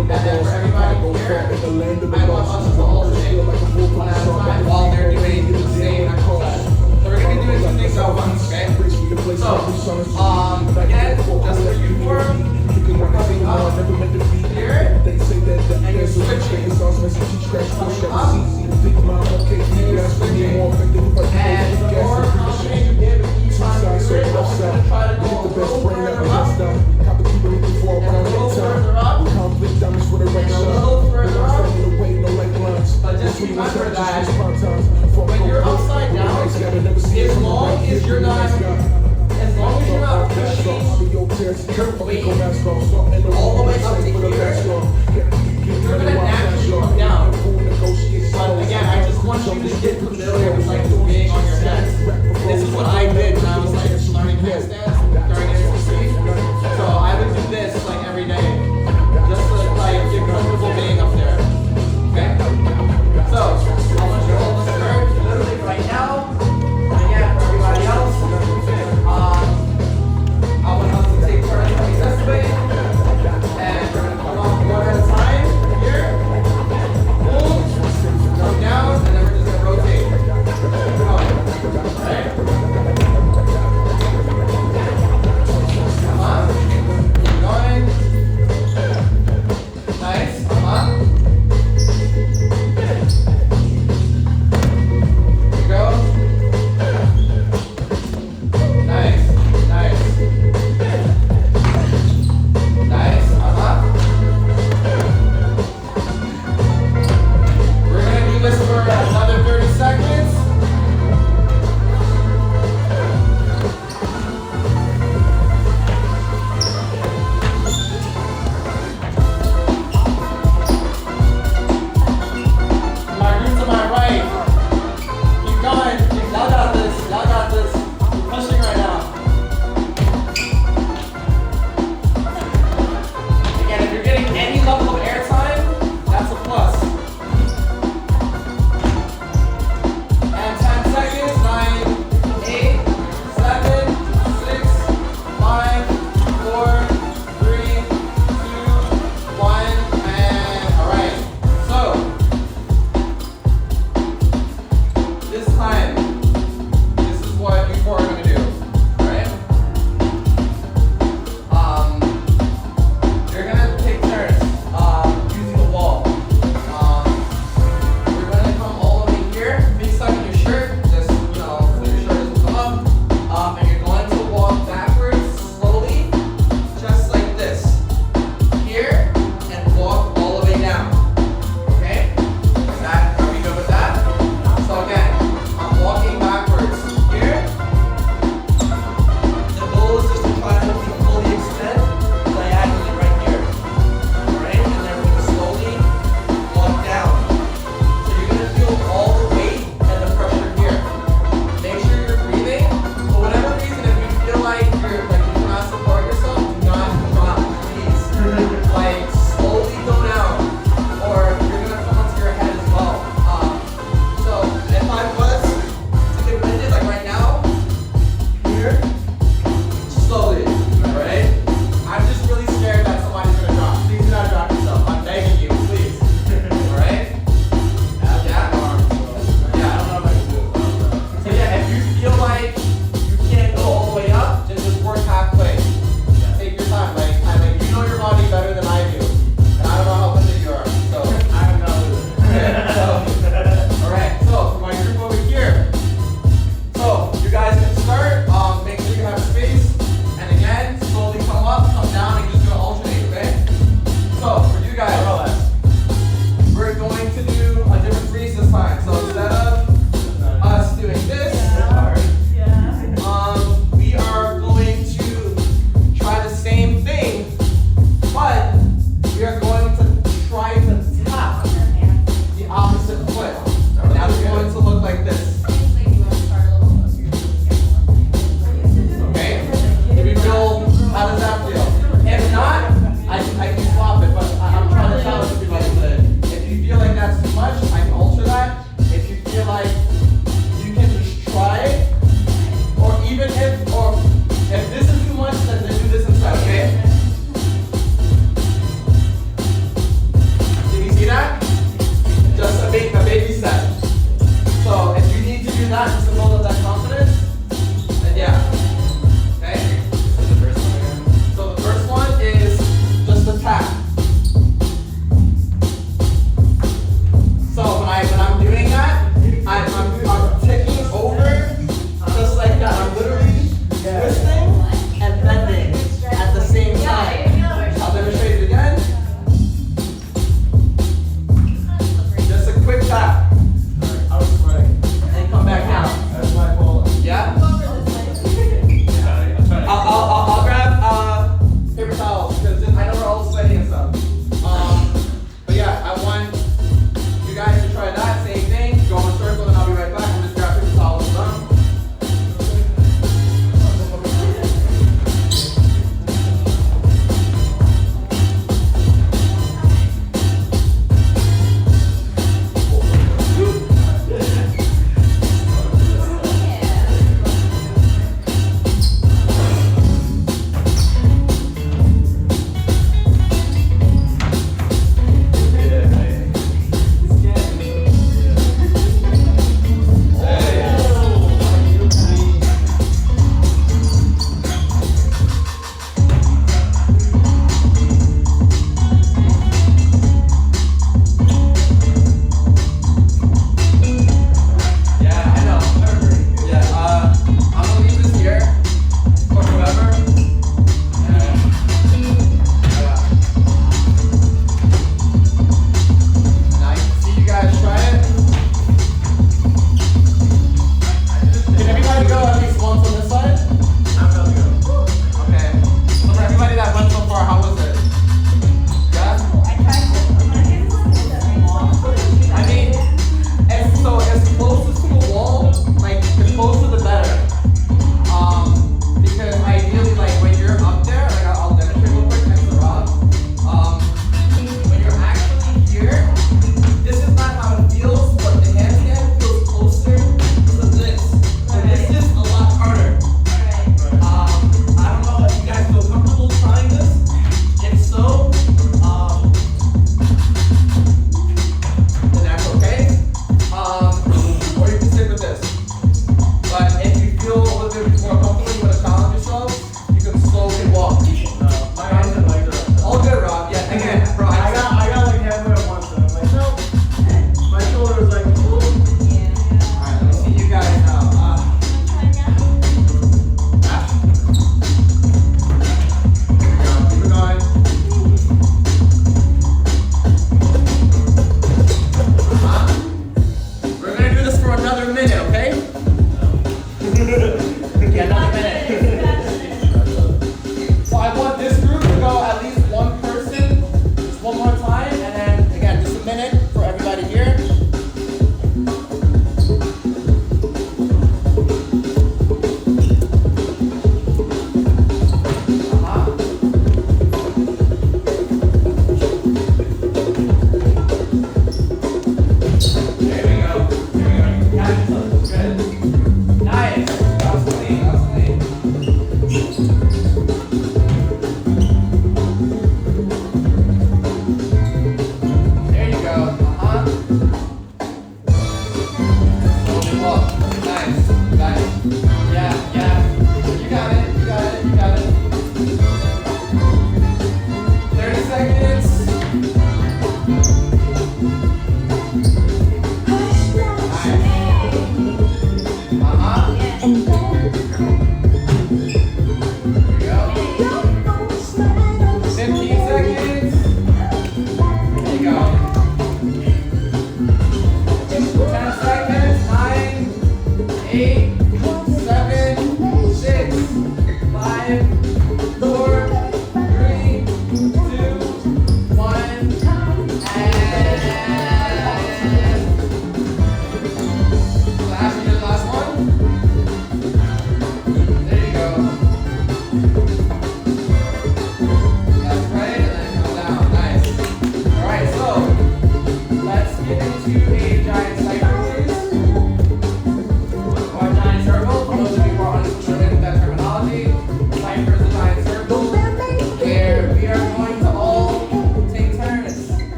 And then for everybody here, I want us to alternate one at a time while they're doing the same exercise. So we're going to be doing two things at once, okay? So, again, just for you four, we're coming up here, and you're switching. Coming up, and you're switching. And the more confidence you give each time you do it, I'm going to try to go a little further up, and a little further up, and a little further up. But just remember that when you're upside down, as long as you're not pushing your weight all the way up to here, you're going to naturally come down. But again, I just want you to get familiar with like being on your head. This is what I did when I was like learning handstands during HSC. So I would do this like every day, just to like get comfortable being up there. Okay? So I want you all to start literally right now. And again, for everybody else, I want us to take turns coming this way, and we're gonna come off one at a time.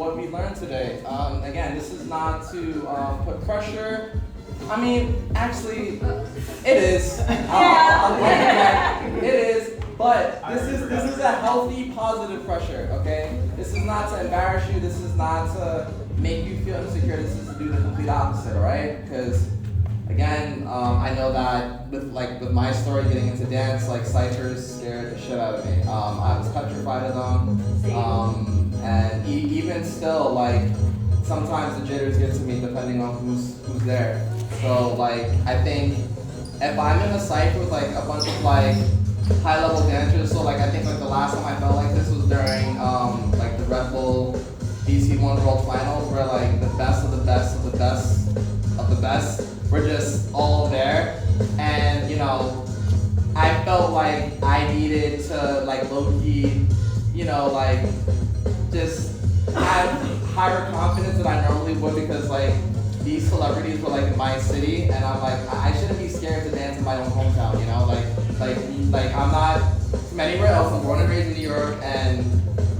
what we learned today. Again, this is not to put pressure. I mean, actually, it is. It is. But this is a healthy, positive pressure. Okay. This is not to embarrass you. This is not to make you feel insecure. This is to do the complete opposite. All right? Because again, I know that with my story getting into dance, like ciphers scared the shit out of me. I was petrified of them. And even still, like sometimes the jitters get to me depending on who's there. So like I think if I'm in a cipher with like a bunch of like high level dancers, so like I think like the last time I felt like this was during like the Red Bull DC1 World Finals, where like the best of the best of the best of the best were just all there, and you know I felt like I needed to like low key, you know, like just have higher confidence than I normally would, because like these celebrities were like in my city, and I'm like, I shouldn't be scared to dance in my own hometown, you know, like I'm not from anywhere else. I'm born and raised in New York, and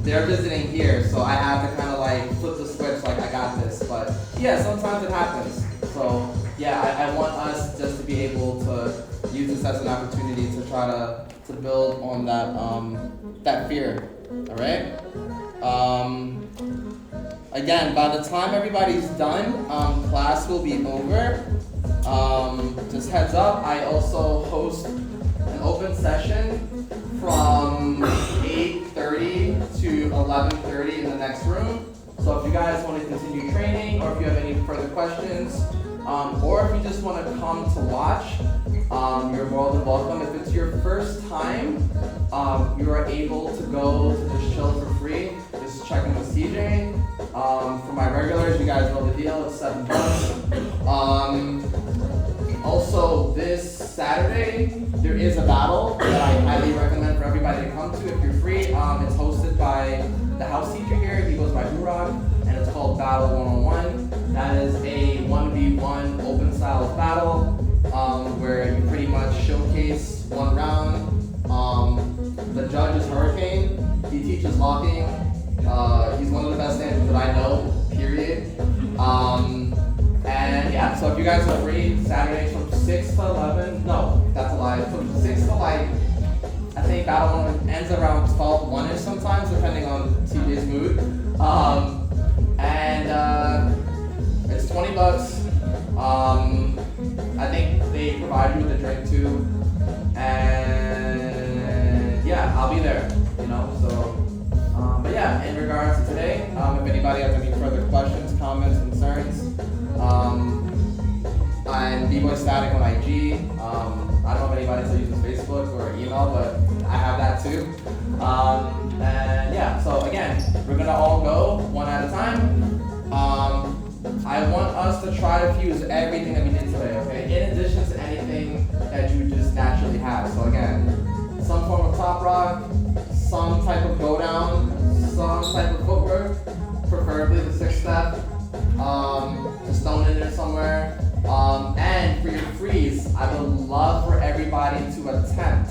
they're visiting here, so I have to kind of like flip the switch, like I got this. But yeah, sometimes it happens. So yeah, I want us just to be able to use this as an opportunity to try to build on that fear. All right. Again, by the time everybody's done, class will be over. Just heads up, I also host an open session from 8:30 to 11:30 in the next room. So if you guys want to continue training, or if you have any further questions, or if you just want to come to watch, you're more than welcome. If it's your first time, you are able to go to this show for free. Just check in with CJ. For my regulars, you guys know the deal. It's $7. Also, this Saturday, there is a battle that I highly recommend for everybody to come to if you're free. It's hosted by the house teacher here. He goes by Urag, and it's called Battle 101. That is a 1v1 open style battle where you pretty much showcase one round. The judge is Hurricane. He teaches locking. He's one of the best dancers that I know, period. And yeah, so if you guys are free, Saturdays from 6 to 11, no, that's a lie, from 6 to like, I think battle one ends around 12, 1-ish sometimes, depending on TJ's mood. And it's $20. I think they provide you with a drink too. And yeah, I'll be there, you know, so. But yeah, in regards to today, if anybody has any further questions, comments, concerns, I'm B-Boy Static on IG. I don't know if anybody still uses Facebook or email, but I have that too. And yeah, so again, we're gonna all go one at a time. I want us to try to fuse everything that we did today, okay? In addition to anything that you just naturally have. So again, some form of top rock, some type of go down, some type of footwork, preferably the 6-step, just thrown in there somewhere. And for your freeze, I would love for everybody to attempt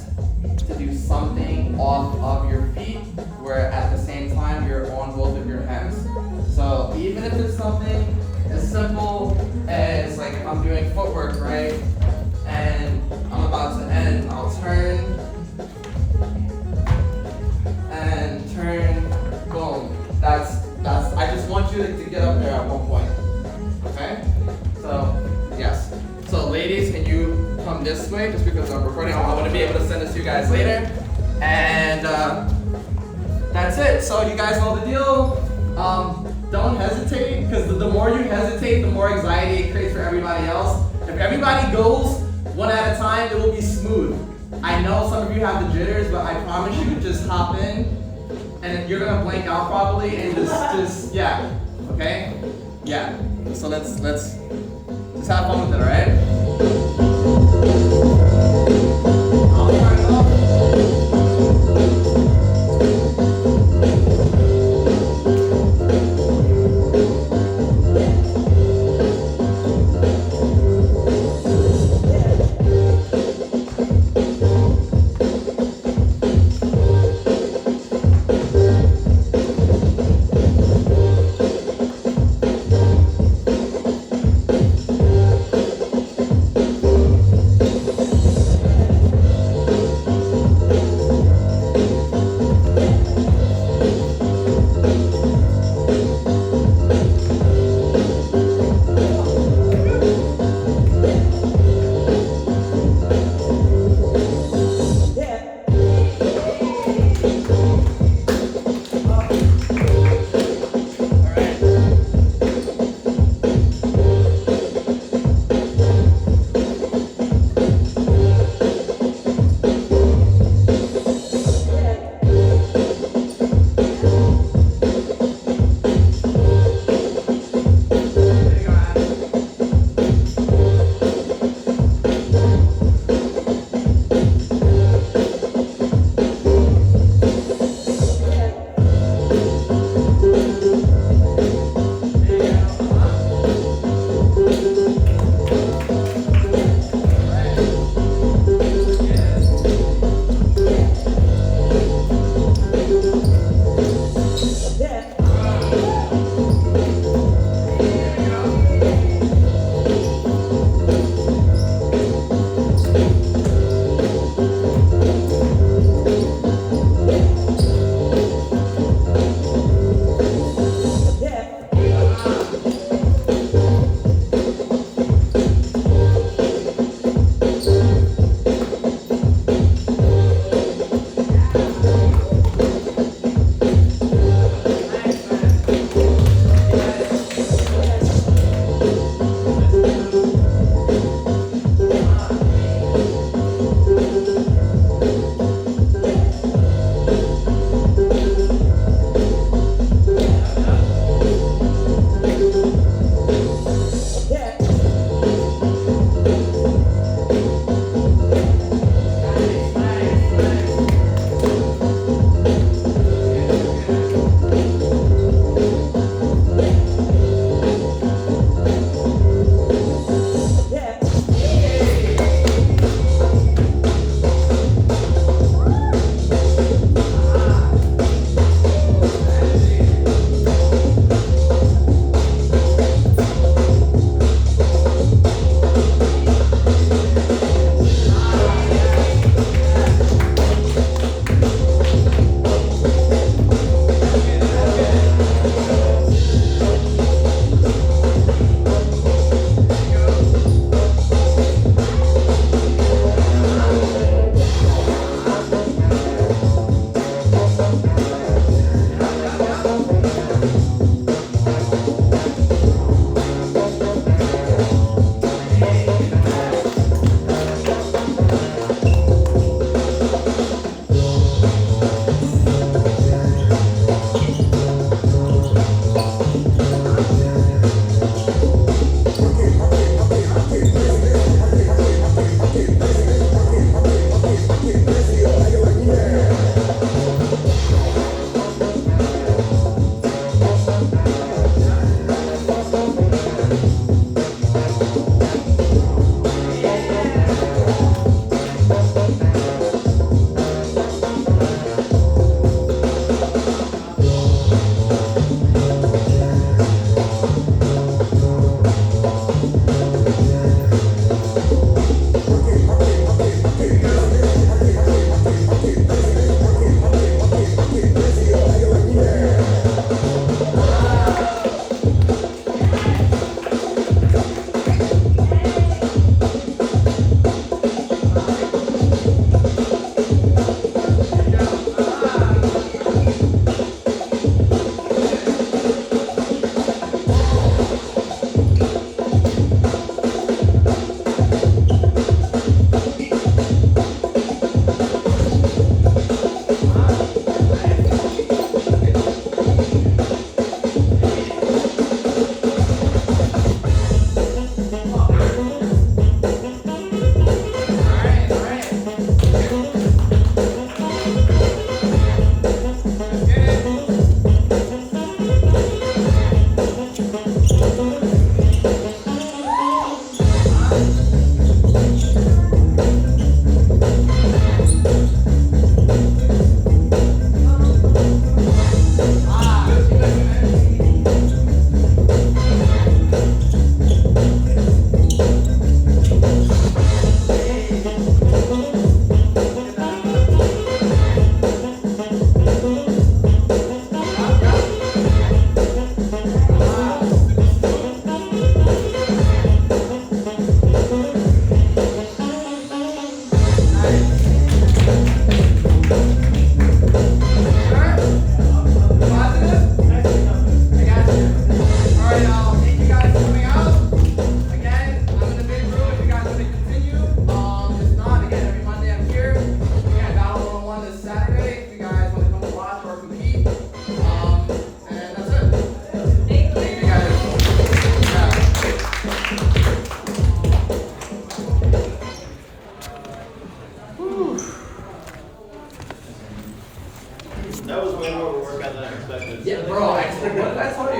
to do something off of your feet, where at the same time you're on both of your hands. So even if it's something as simple as like if I'm doing footwork, right, and I'm about to end, I'll turn, and turn, boom. That's. I just want you to get up there at one point. Okay? So, yes. So, ladies, can you come this way? Just because I'm recording, I want to be able to send this to you guys later. And that's it. So, you guys know the deal. Don't hesitate, because the more you hesitate, the more anxiety it creates for everybody else. If everybody goes one at a time, it will be smooth. I know some of you have the jitters, but I promise you, just hop in, and you're gonna blank out probably, and just yeah, okay, yeah. So let's just have fun with it, all right? I'll turn it off.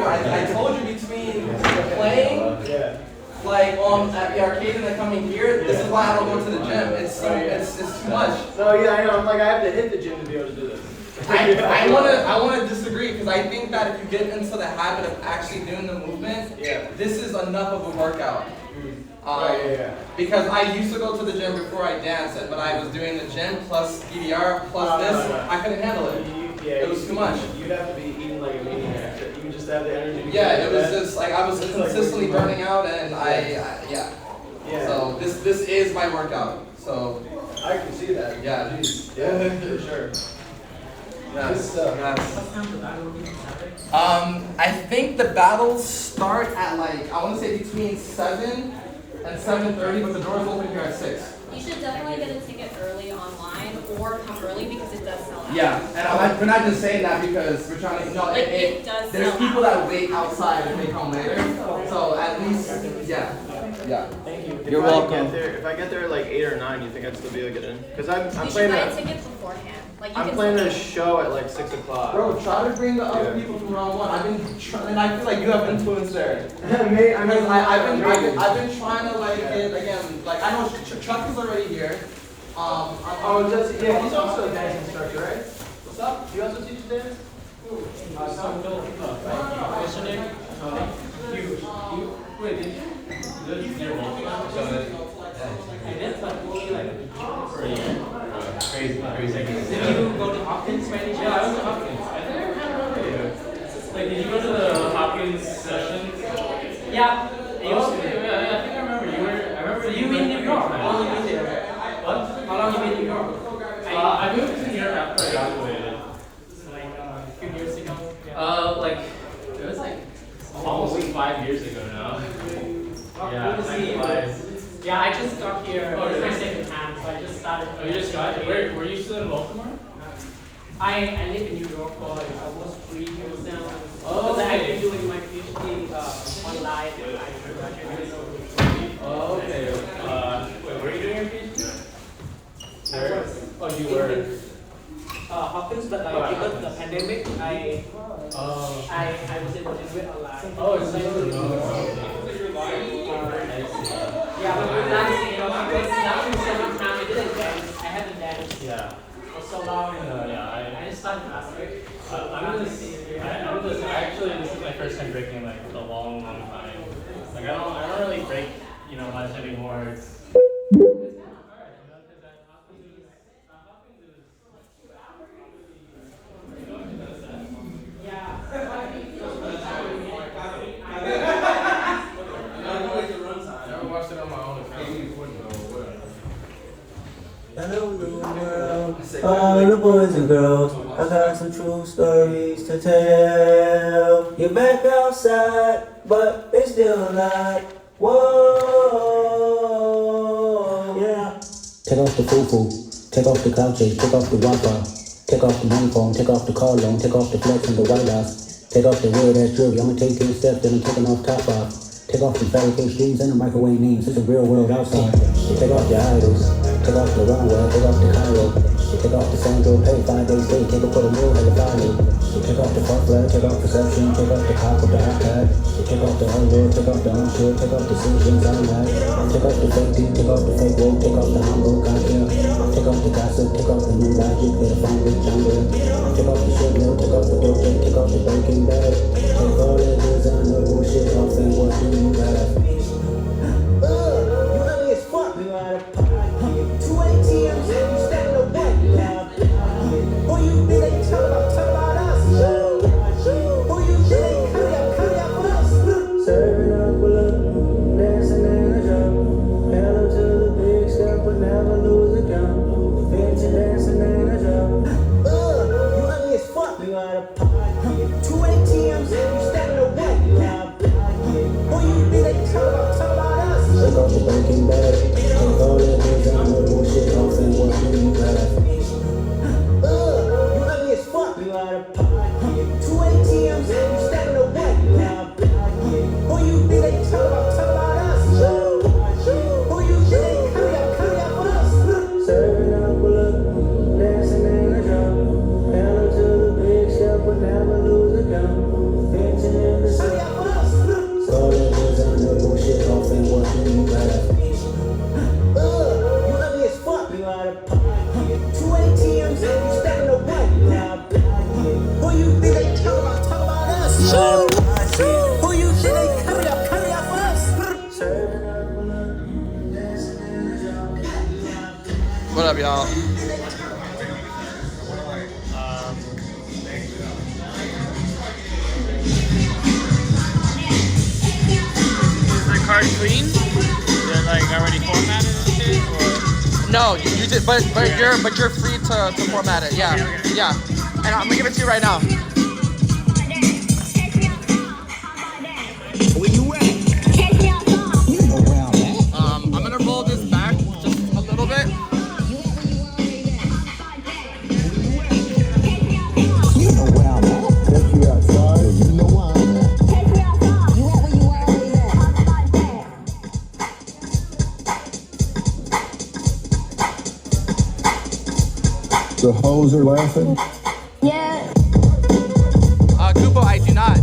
I told you between playing, like at the arcade and then coming here, this is why I don't go to the gym. It's too much. No, yeah, I know. I'm like, I have to hit the gym to be able to do this. I wanna disagree because I think that if you get into the habit of actually doing the movement, this is enough of a workout. Because I used to go to the gym before I danced, but I was doing the gym plus DDR plus this. I couldn't handle it. It was too much. You'd have to be eating like a maniac. You just have the energy to It was just like I was consistently burning out, and So this is my workout. So I can see that. Yeah, for sure. Yes. I think the battles start at like I want to say between 7 and 7:30, but the doors open here at 6. You should definitely get a ticket early online or come early because it does sell out. Yeah, and we're not just saying that because we're trying to. No, it does. There's people that wait outside if they come later. So at least, yeah. Thank you. You're welcome. If I get there at like 8 or 9, you think I'd still be able to get in? Because I'm You should planning. buy a ticket beforehand. Like you I'm can planning a still- show at like 6 o'clock. Bro, try to bring the other people from round one. I've been trying, and I feel like you have influence there. I've been trying to like get again. Like I know Chuck is already here. He's also a dance instructor, right? What's up? You also teach dance? Crazy. Did you go to Hopkins by any chance? Yeah, I went to Hopkins. I think I remember you. Like, did you go to the Hopkins sessions? Yeah. I think I remember. I remember you in New York. How long you been there? What? How long you been in New York? I moved to New York after I graduated. Like a few years ago? Like, it was like almost 5 years ago now. Yeah, yeah, I just got here. Oh, it's my second time, so I just started. Oh, you just got here? Were you still in Baltimore? I live in New York for almost 3 years now. Because I've been doing my PhD online and I graduated. Oh, okay. Wait, were you doing your PhD? Where? Oh, you were? Hopkins, but like because of the pandemic, I was able to do it online. Oh, it's like yeah, but that's, because now I'm 7 now, I didn't dance. I haven't danced for so long. I just started last week. Actually, this is my first time breaking like a long time. Like I don't really break, much anymore. It's kind of hard, because at Hopkins Hello, new world, all the boys and girls. I got some true stories to tell. You're back outside, but they still alive. Whoa, yeah. Take off the foo-foo, take off the cloud chase, take off the Wi-Fi, take off the money phone, take off the car loan, take off the flex and the white house, take off the weird ass jewelry. I'ma take 10 steps, then I'm taking off top off. Take off the fabricated streams and the microwave names. It's a real world outside. Take off your idols. Take off the runway. Take off the Cairo. Take off the Sandro Pay. 5 days straight. Take a put a meal. Have a follow. Take off the fuck flag. Take off perception. Take off the cop with the iPad. Take off the hardware. Take off the unshare. Take off the decisions I'm like. Take off the fake deep. Take off the fake woke. Take off the humble content. Take off the gossip. Take off the new logic. Better find it younger. Take off the shit mill. Take off the dope. Take off the breaking bad. Take all that designer bullshit off and what do you have? You ugly as fuck. You out of pocket. 2 ATMs and you stacking a what? You out of pocket. Who you think they talk about us? Who you think they cut out for us? Serving up with love, dancing in the drum. Pedal to the big step, but never lose a count. Fancy dancing in the drum. You ugly as fuck. You out of pocket. 2 ATMs and you stacking a what? help you out. Is the card clean? Is it like already formatted and shit? Or? No, you did, but you're free to format it. Yeah, Okay. yeah. And I'm gonna give it to you right now. Where you at? You know where I'm at. I'm gonna roll this back just a little bit. You know where I'm at. Take you outside. You know where I'm at. The hoes are laughing. Kupo, I do not.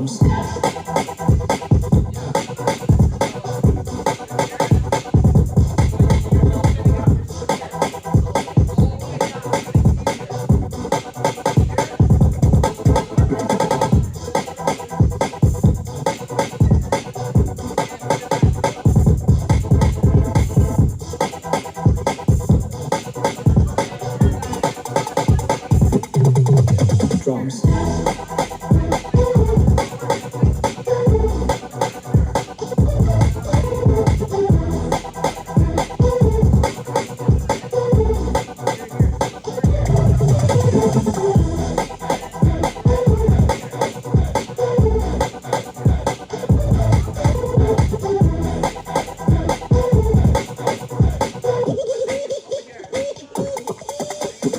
drums. Drums.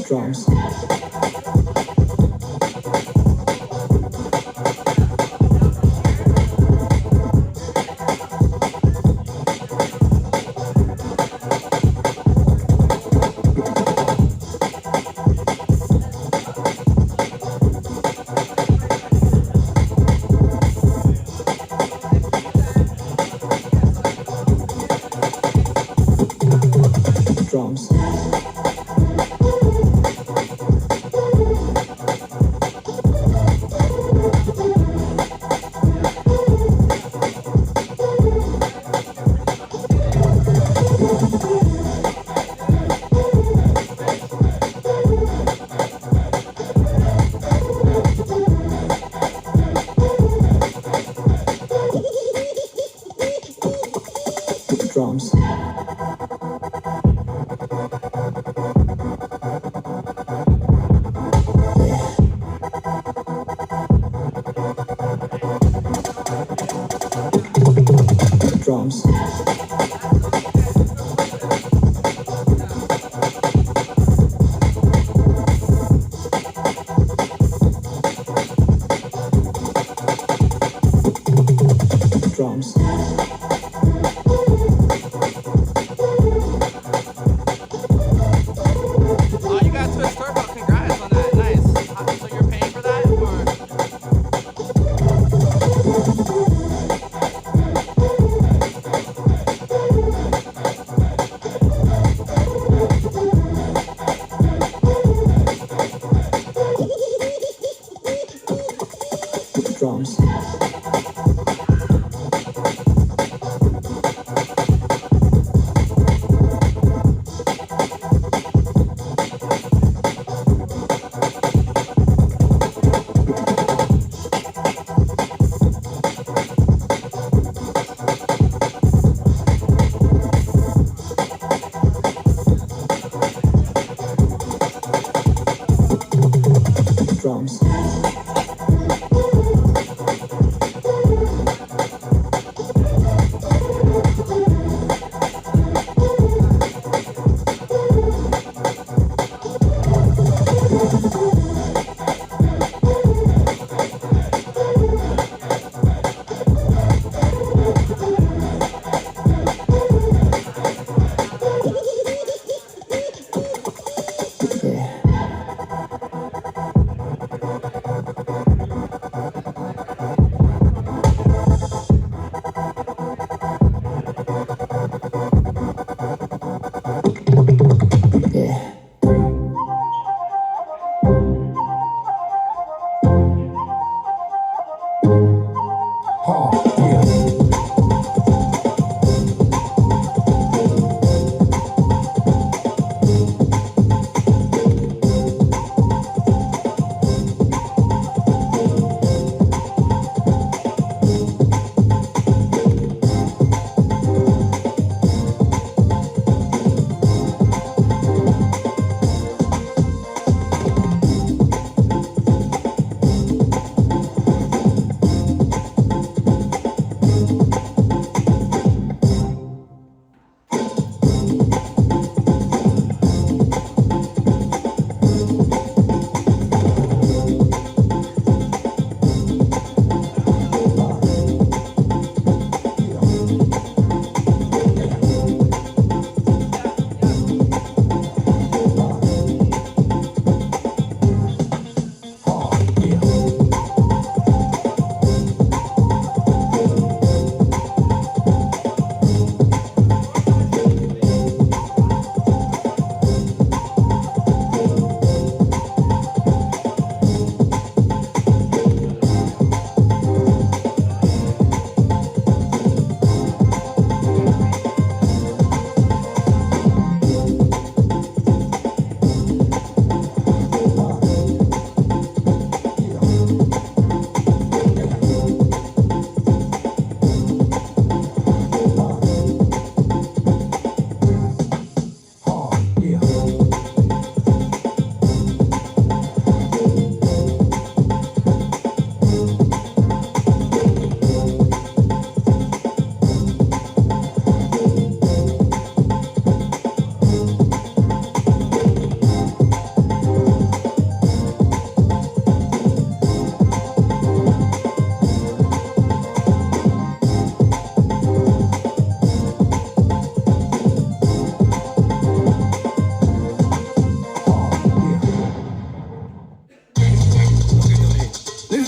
Drums. Drums. Drums. Drums. Drums. Oh, you got Twitch Turbo. Congrats on that. Nice. So you're paying for that, or? Drums. Drums. Yeah.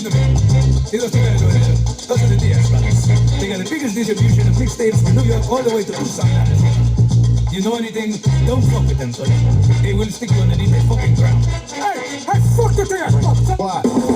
to me. Here's what you gotta do here. Those are the DS brothers. They got the biggest distribution of mixtapes from New York all the way to Tucson, Arizona. You know anything? Don't fuck with them, son. They will stick you underneath the fucking ground. Hey, fuck the thing, fuck. What?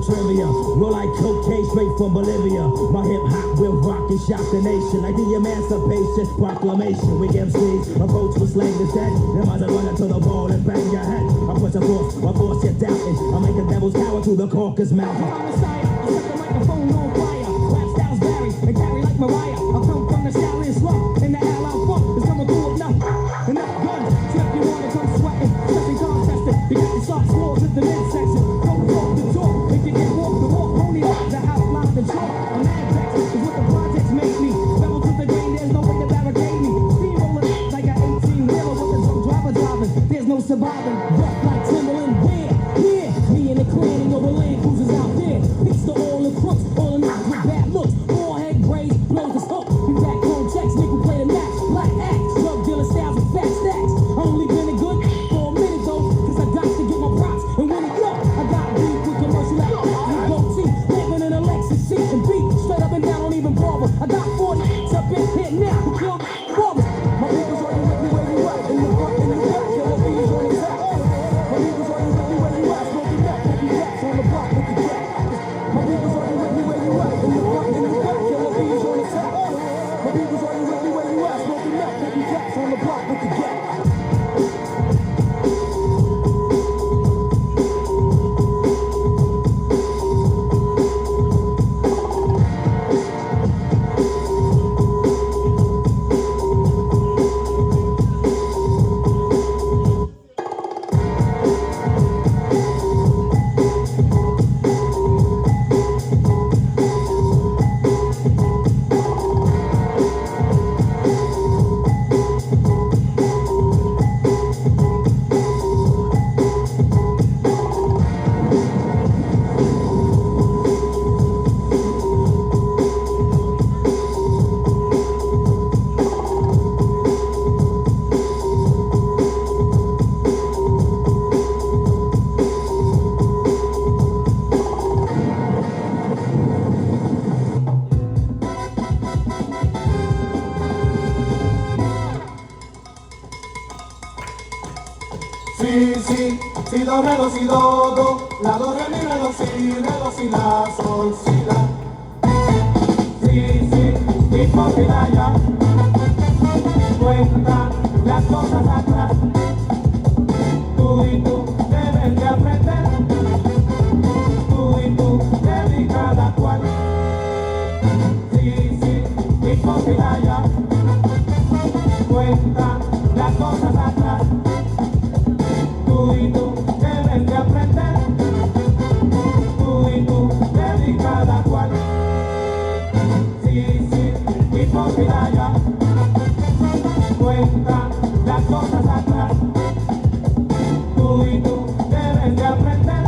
trivia. Roll like cocaine straight from Bolivia. My hip hop will rock and shock the nation like the Emancipation Proclamation. We MCs approach with slang is dead. Them eyes are running to the wall and bang your head. I put a force, my force you're doubting. I make the devil's cower to the Caucasus Mountain. I'm Messiah, I set the microphone on fire. Rap styles vary and carry like Mariah. I come from the Shaolin slump and the Allied funk is coming through enough guns. So if you wanna come sweating, especially contesting, you got the soft scores at the midsection. Don't walk the talk, if you can walk the walk, only like the outline the chalk. A mad text is what the projects make me. Rebel to the game, there's no way to barricade me. Steamroller like an 18 wheeler with a drunk driver driving. There's no surviving. Rough like Timberland, where? Here, me and the clan and your land cruisers out there. Peace to all the crooks, all the knocks with bad looks. Forehead braids, blows the smoke. You back home checks, nigga play the match. Black act, drug dealer styles with fat stacks. Only been a good for a minute though, cause I got to get my props. And when it go, I got beef with commercial like with goatee. Living in a Lexus seat and beat. Straight up and down, don't even bother. I got 40 up in here now who killed fathers. My people's running with me where you at. In the front, in the back, killer bees on the top. My people's running with me where you at. Smoking that, taking racks on the block with the jack. My people's running with me where you at. In the front, in the back, killer bees on the top. My people's running with me where you at. Smoking that, taking racks on the block with the jack. Si, do, re, do, si, do, la, do, re, mi, re, do, si, la, sol, si, la. Si, mi, fa, mi, la, ya. Cuenta las cosas atrás. Tú y tú debes de aprender. Tú y tú debes cada cual. Si, mi, fa, mi, la, ya. Cuenta las cosas atrás. Tú y tú debes de aprender. Tú y tú debes cada cual. Sí, y por vida ya. Cuenta las cosas atrás. Tú y tú debes de aprender.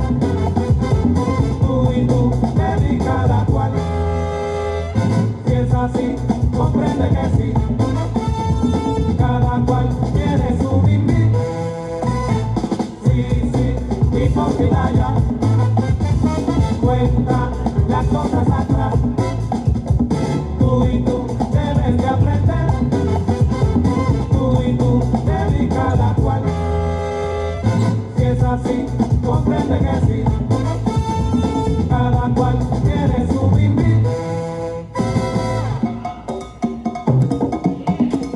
Tú y tú debes cada cual. Si es así, comprende que sí. Cada cual tiene su bimbi. Y por vida ya. Cuenta las cosas atrás. Tú y tú debes de aprender. Tú y tú debes cada cual. Si es así, comprende que sí. Cada cual tiene su bimbi.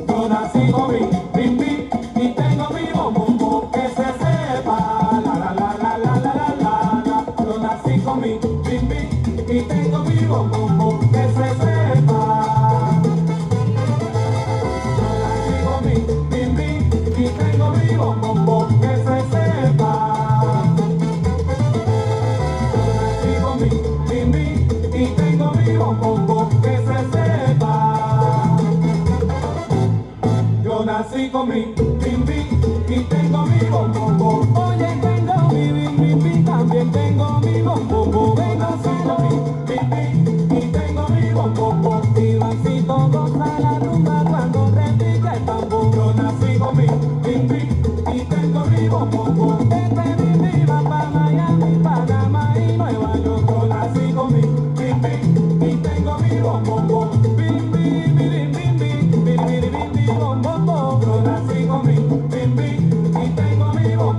Yo nací con mi bimbi y tengo mi bombombo que se sepa. Yo nací con mi bimbi y tengo mi bombombo que se sepa. Yo nací con mi bimbi y tengo mi bombombo que se sepa. Yo nací con mi bimbi y tengo mi bombombo que se sepa. Yo nací con mi bimbi y tengo mi bombombo. Oye, tengo mi bimbi, también tengo mi bombombo. Vengo con mi bimbi y tengo mi bombombo. Ivancito goza la rumba cuando repica el tambor. Yo nací con mi bimbi y tengo mi bombombo. Este bimbi va para Miami, Panamá y Nueva York. Yo nací con mi bimbi y tengo mi bombombo. Bimbi, bimbi, bimbi, bimbi, bimbi, bombombo. Yo nací con mi bimbi y tengo mi bombombo.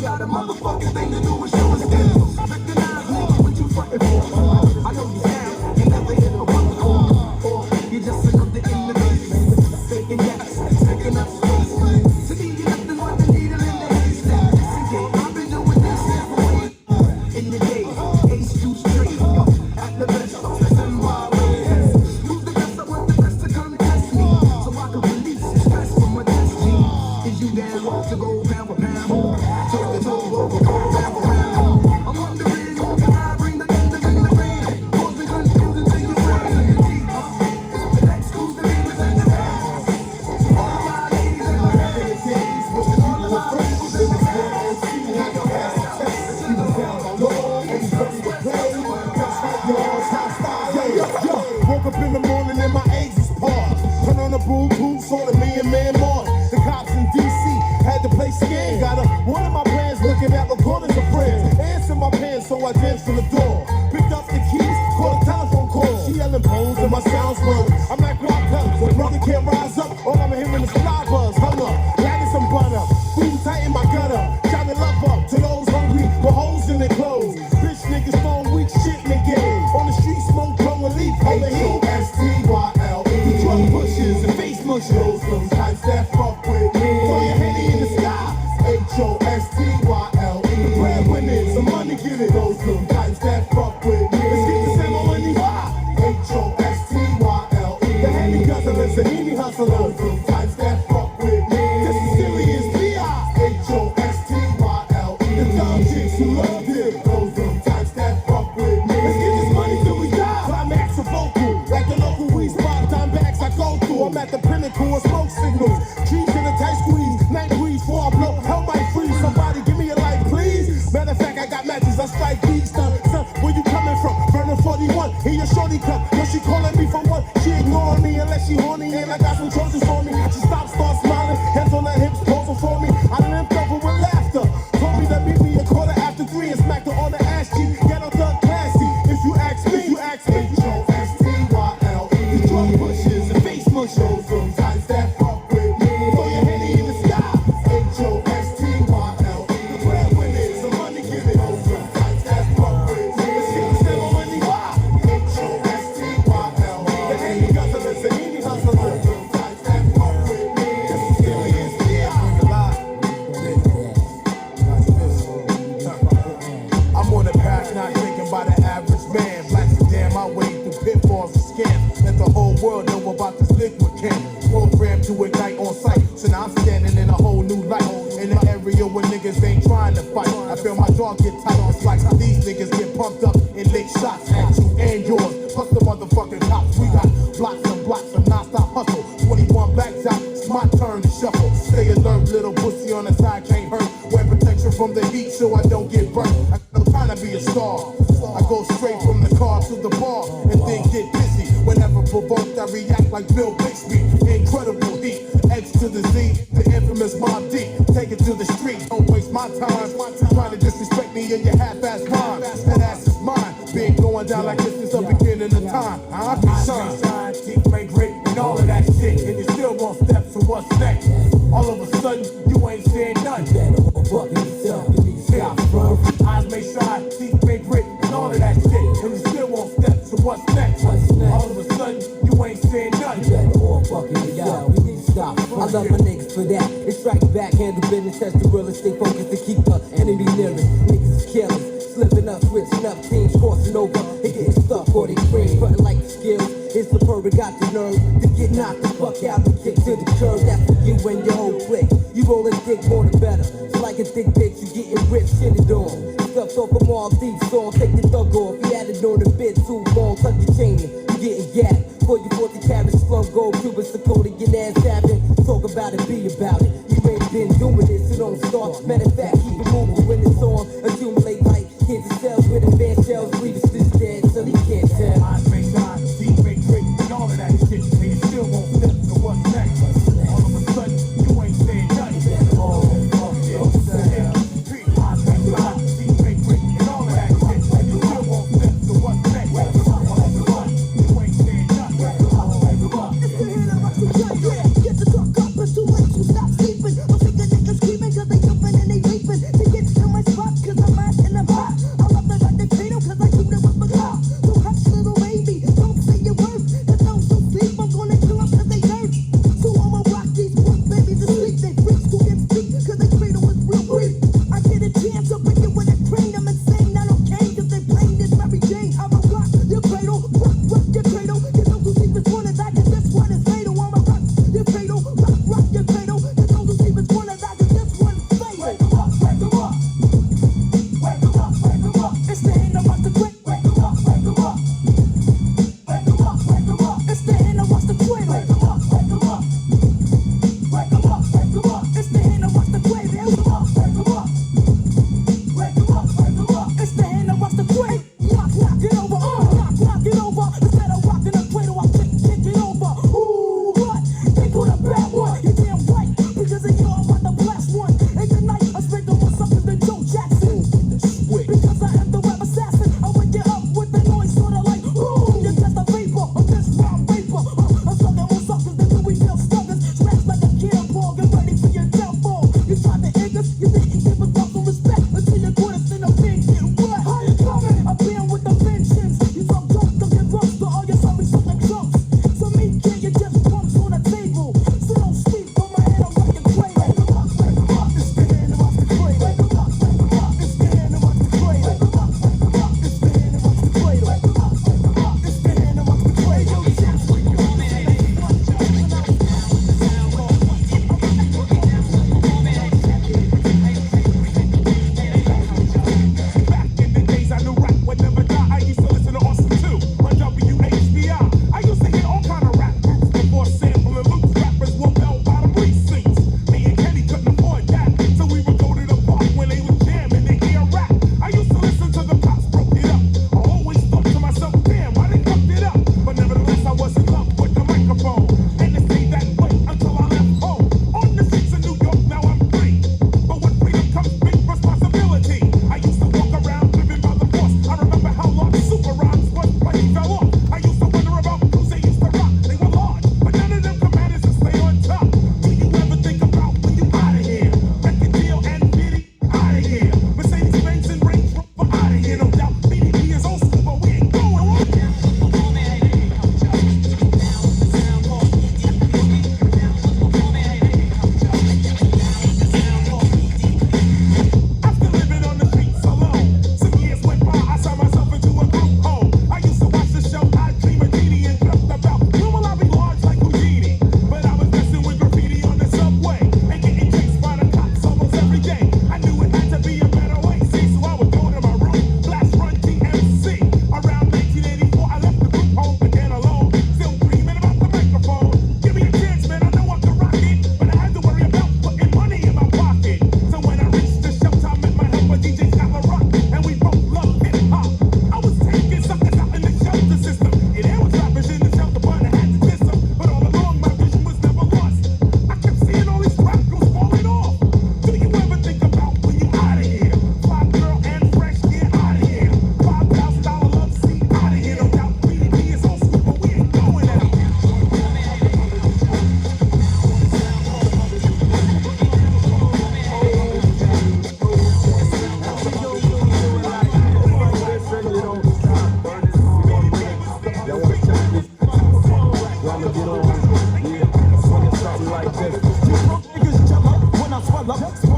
got a motherfucking thing to do with showing skills. Recognize me, what you frontin' for? I know you sound, you never hit a one before. You just another in the race, taking yes, taking up space. To me, you nothing but the needle in the haystack. I've been doing this for in the day, ace two straight, at the best, that's in my way. Who's the best? I want the best to come test me, so I can release the stress from my destiny. Is you down walk to go pound for pound? Take the toe over, go pound for pound. I'm wondering, can I bring the thunder in the rain? Cause we confused until you rain. The next who's the leaders in the past? All my ladies and my relatives, with the all of my friends in the past. See how your ass is tested. See the sound on low, and he's ready to play. That's how yours, how style, yo. Woke up in the morning and my eggs was paused. Turn on the boom boom, saw the man Mars. The cops in D.C. had the place scared. Got one of my plans looking at recordings of friends. Ants in my pants, so I danced to the door. Picked up the keys, called a telephone call. She yelling pose and my sounds were. I'm like, rock up, the brother can't rise up. All I'm hearing is fly buzz, hung up, lighting some butter. Food tight in my gutter, trying to love up to those hungry with holes in their clothes. Bitch niggas throwing weak shit in the game. On the street, smoke, blowing leaf, on the heat. H-O-S-T-Y-L-E. The drug pushes and face mushes. Those some types that fuck with me. Throw your handy in the sky. H-O-S-T-Y-L-E. The breadwinners, some money give it. Those some types that fuck with me. Let's get the ceremony high. H-O-S-T-Y-L-E. The handy guzzlers and heeny hustlers. Those some types that fuck with me. This is serious B.I. H-O-S-T-Y-L-E. The dumb chicks who love it. Those some types that fuck with me. Let's get this money till we die. Climax of vocal. Like the local weed spot, time backs I go through. I'm at the pinnacle of smoke signals. Trees in a tight squeeze. Night breeze before I blow. Hell might freeze. Somebody give me a light, please. Matter of fact, I got matches. I strike beats. Son, where you coming from? Burning 41. Here your shorty cup. No, she calling me for what? She ignoring me unless she horny. And I got some choices for me. She stops, start smiling. Hands on her hips, posing for me. I limped over with laughter. Told me to meet me a quarter after 3 and smacked her on the ass cheek. Get her thug classy. If you ask me, you ask me. H-O-S-T-Y-L-E. The drug pushes and face mushes. Those some types that fuck with me. Throw your handy in the sky. H-O-S-T-Y-L-E. The breadwinners, some money give it. Those some types that fuck with me. Let's get the ceremony high. H-O-S-T-Y-L-E. The handy guzzlers and heeny hustlers. Those some types that fuck with me. This is serious B.I. I'm on the path, not thinking by the average man. Blasting down my way through pitfalls and scams. Let the whole world know about this liquid can. Programmed to ignite on sight. So now I'm standing in a whole new light. In an area where niggas ain't trying to fight. I feel my jaw get tight. It's like these niggas get pumped up and lick shots at you and yours. Plus the motherfucking cops. We got blocks of non-stop hustle. 21 blacks out. It's my turn to shuffle. Stay alert, little pussy on the side can't hurt. Wear protection from the heat so I don't get burnt. I'm trying to be a star. I go straight from the car to the bar and then get busy. Whenever provoked, I react like Bill Bixby. Incredible heat, X to the Z, the infamous Mob D. Take it to the street, don't waste my time. Trying to disrespect me in your half-ass rhyme. That ass is mine. Been going down like this since the beginning of time. I shine, deep make great, and all of that shit. And you still won't step, so what's next? All of a sudden, you ain't saying nothing. Eyes may shine, teeth may grit, and all of that shit. And you still won't step, so what's next? All of a sudden, you ain't saying nothing. I love my niggas for that. They strike back, handle business, test the real estate focus to keep the enemy nearest. Niggas is careless, slipping up, switching up, teams crossing over. They getting stuck or they cringe, frontin' like the skills. It's the pervert got the nerve to get knocked the fuck out and kick to the curb. That's for you and your whole clique. You rollin' dick more than better. So like a thick bitch, you getting ripped, shitted on. Stuffed off from all deep song, take the thug off. You had it on a bit too long, tuck your chain in, you getting gapped. For you 40 carats, slum gold, Cuba, Dakota, your ass tapping. Talk about it, be about it. You ain't been doing this, so don't start. Matter of fact, keep it moving when it's on. Accumulate like kids and cells with advanced shells. Leave us this dead so he can't tell. Eyes may shine, teeth may grit, and all of that shit. And you still won't step, so what's next? All of a sudden, you ain't saying nothing. Oh, yeah. Eyes may shine, teeth may grit, and all of that shit. And you still won't step, so what's next? All of a sudden, you ain't saying nothing. Get the truck up, it's too late to stop sleeping. My finger niggas screaming cause they jumping and they leaping.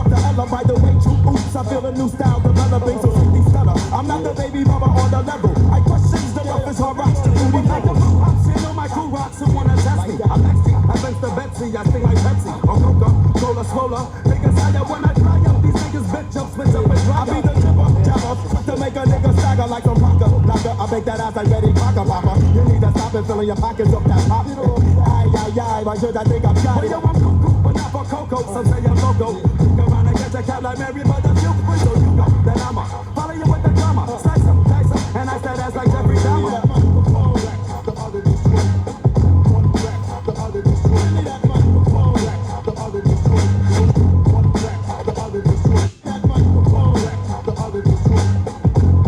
after Ella. By the way, true oops, I feel a new style developing. So simply stellar. I'm not the baby mama on the level. I questions the roughest hard rocks to booty pebbles. You know my crew rocks who wanna test me. I'm nasty, I thanks to Betsy, I sing like Pepsi. On Coca-Cola, swola. Niggas higher when I fly up. These niggas bitch up, spit up and dry. I be the jibber, jabber, quick to make a nigga stagger like some rocker. Knocker, I make that ass like Betty Crocker, papa. You need to stop and fill in your pockets up that pop. Aye, aye, aye, why should I think I'm got it? Yo, I'm cuckoo, but not for Coco, some say I'm loco. Look around and catch a cat like Mary, but the few so you know that I'ma follow you with the drama. Slice em, dice em, and I said that's like Jeffrey Dahmer. The other is straight. One back, the other is straight. That microphone back, the other is straight. One back, the other is straight. That microphone back, the other is straight.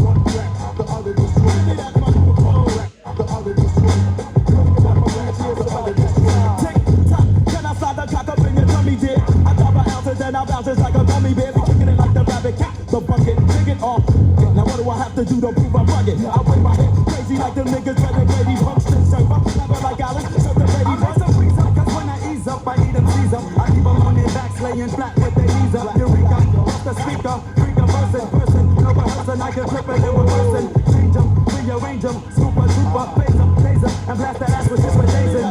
One back, the other is straight. That microphone back, the other is straight. Tick tock, can I slide the cock up in your tummy, dear? I drop an ounces and I bounces like a gummy bear. Kicking it like the rabbit, kick the bucket, dig it off. Now what do I have to do to prove I'm rugged? I wave my head crazy like them niggas better Grady punch the server. Never like Alan, serve the lady. I raise the freeze up, cause when I ease up, I eat them C's up. I keep them on their backs, laying flat with their knees up. Eureka, off the speaker, freak a person. No rehearsing, I can flip it in reversing. Change them, rearrange them, super, phase them, laser, and blast that ass with just a laser.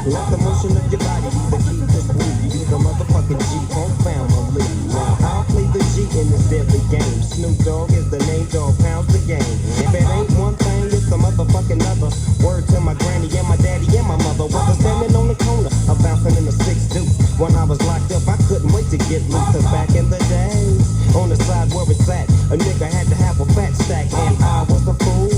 Let the motion of your body be the key to smooth. Be the motherfucking G-Funk family. Now I'll play the G in this deadly game. Snoop Dogg is the name, dog pounds the game. If it ain't one thing, it's a motherfucking other. Word to my granny and my daddy and my mother. Was standing on the corner, a bouncing in the 6 deuce. When I was locked up, I couldn't wait to get loose. Cause back in the days, on the side where it's at, a nigga had to have a fat stack, and I was the fool.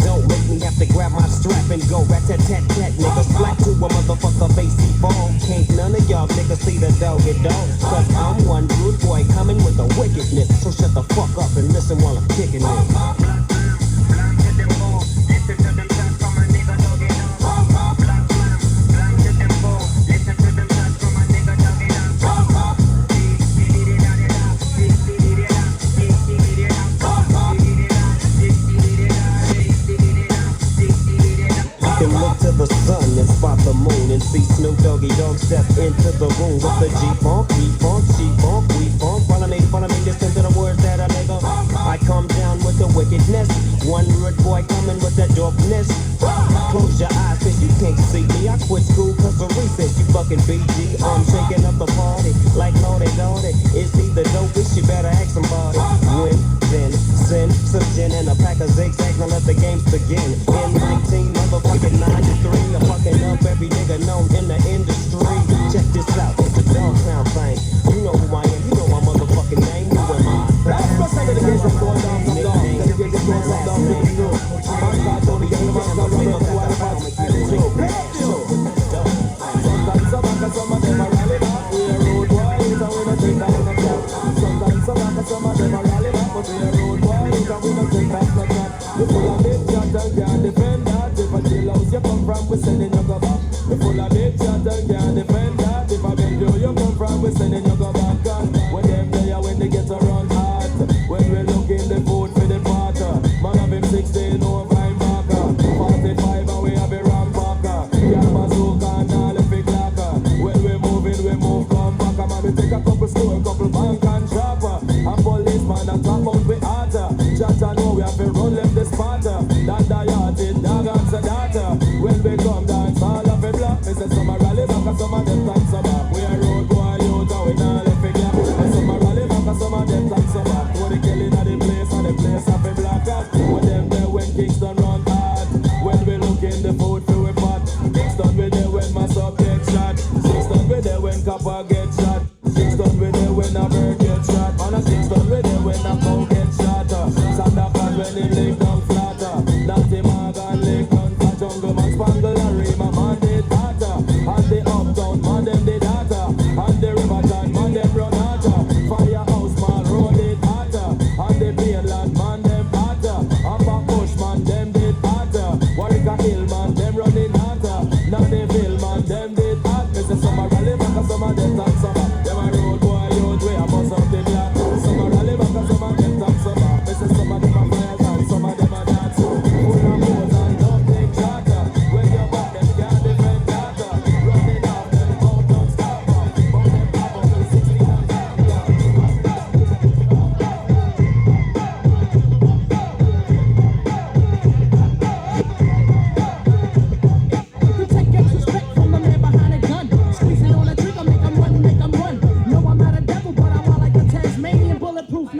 Don't make me have to grab my strap and go rat-tat-tat-tat, nigga. Slap to a motherfucker face he fall. Can't none of y'all niggas see the dog get dog. Cause I'm one rude boy coming with the wickedness. So shut the fuck up and listen while I'm kicking it. Look to the sun and spot the moon and see Snoop Doggy Dogg step into the room with the G-Funk, E-Funk, G-Funk, we-Funk. Follow me, listen to the words that I nigga. I come down with the wickedness. One rude boy coming with that dopeness. Close your eyes cause you can't see me. I quit school cause of recess, you fucking BG. I'm shaking up the party like Lordy. It's either dopest, you better ask somebody. Win, then, send some gin and a pack of zigzags and let the games begin. In 1993, I'm fucking up every nigga known in the industry. Check this out, it's a dog pound thing. You know who I am, you know my motherfucking name, you and mine. That's the first thing that gets going down, some of them are rally back, we are road boys, and we don't take that in a chat. Sometimes some of them are rally back, but we are road boys, and we don't take that in a chat. You full of big chat and can't defend that. If a jailhouse you come from, we sending you go back. You full of big chat and can't defend that. If a Benjo you come from, we sending you go back. And when them there, when they get around hot, when we looking the food for the potter, man have him 16 over fine backer, 45 and we have a ram backer. Can't bazooka and all the big locker. When we move, come back. Man, we take a couple store, couple bank and shopper. A policeman and top out with harder. Chatter know we have to run left the spotter. That the yard is dog and sedata. When we come down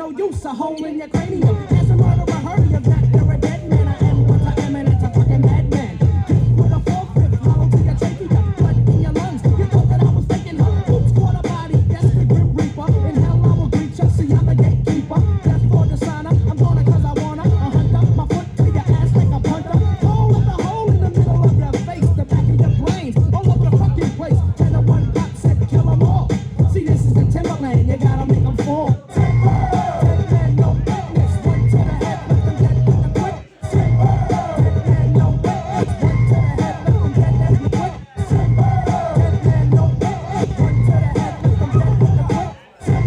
no use, a hole in your cranium. As a murderer, heard you that you're a dead man. I am what I am, and it's a fucking madman. With a 4-5 hollow to your trachea, blood in your lungs. You thought that I was faking her. Oops, quarter body, that's the grim reaper. In hell I will greet you, see I'm the gatekeeper. Death for dishonor, I'm gonna cause I wanna. A hunter, my foot to your ass like a punter. Hole with a hole in the middle of your face, the back of your brains, all over the fucking place. And the one pop said kill 'em all. See, this is the Timberland, you gotta make 'em fall. Dead man, no witness, one to the head, let them get in the quick. Dead man, no witness, one to the head, let them get in the quick. Dead man, no witness, one to the head, let them get in the quick. Dead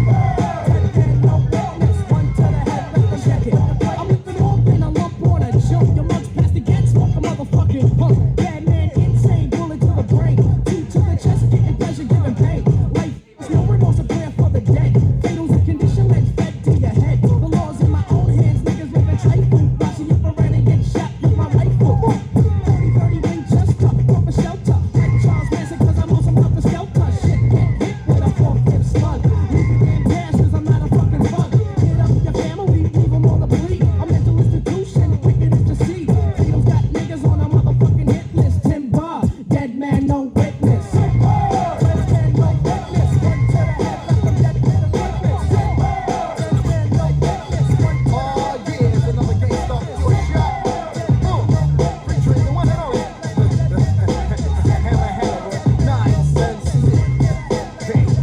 man, no witness, one to the head, let them get in the quick. I'm living off in a lump on a jump, your lungs past the get, smoke a motherfucking punk. Bad man, insane, bullet to the brain, 2 to the chest, getting pleasure, giving pain. Life is no remorse, a prayer for the dead. Fatal's a condition that's fed to your head. The law's in my own hands, niggas living trifle. Watching you for and get shot with my rifle. 30-30 Winchester, for a shelter. Like Charles Manson, cause I'm on some helter skelter. Shit, get hit with a 4-5 slug. Leave your damn pass, cause I'm not a fucking bug. Hit up your family, leave them on the bleed. A mental institution, wicked as to see. Fatal's got niggas on a motherfucking hit list. Timber, dead man, no witness. Dead man, no witness. One to the head, let them get in the witness. Dead man, no witness. One to the head. Oh yeah, it's another gangsta pure shot. Featuring the one and only Nonsense. Hey,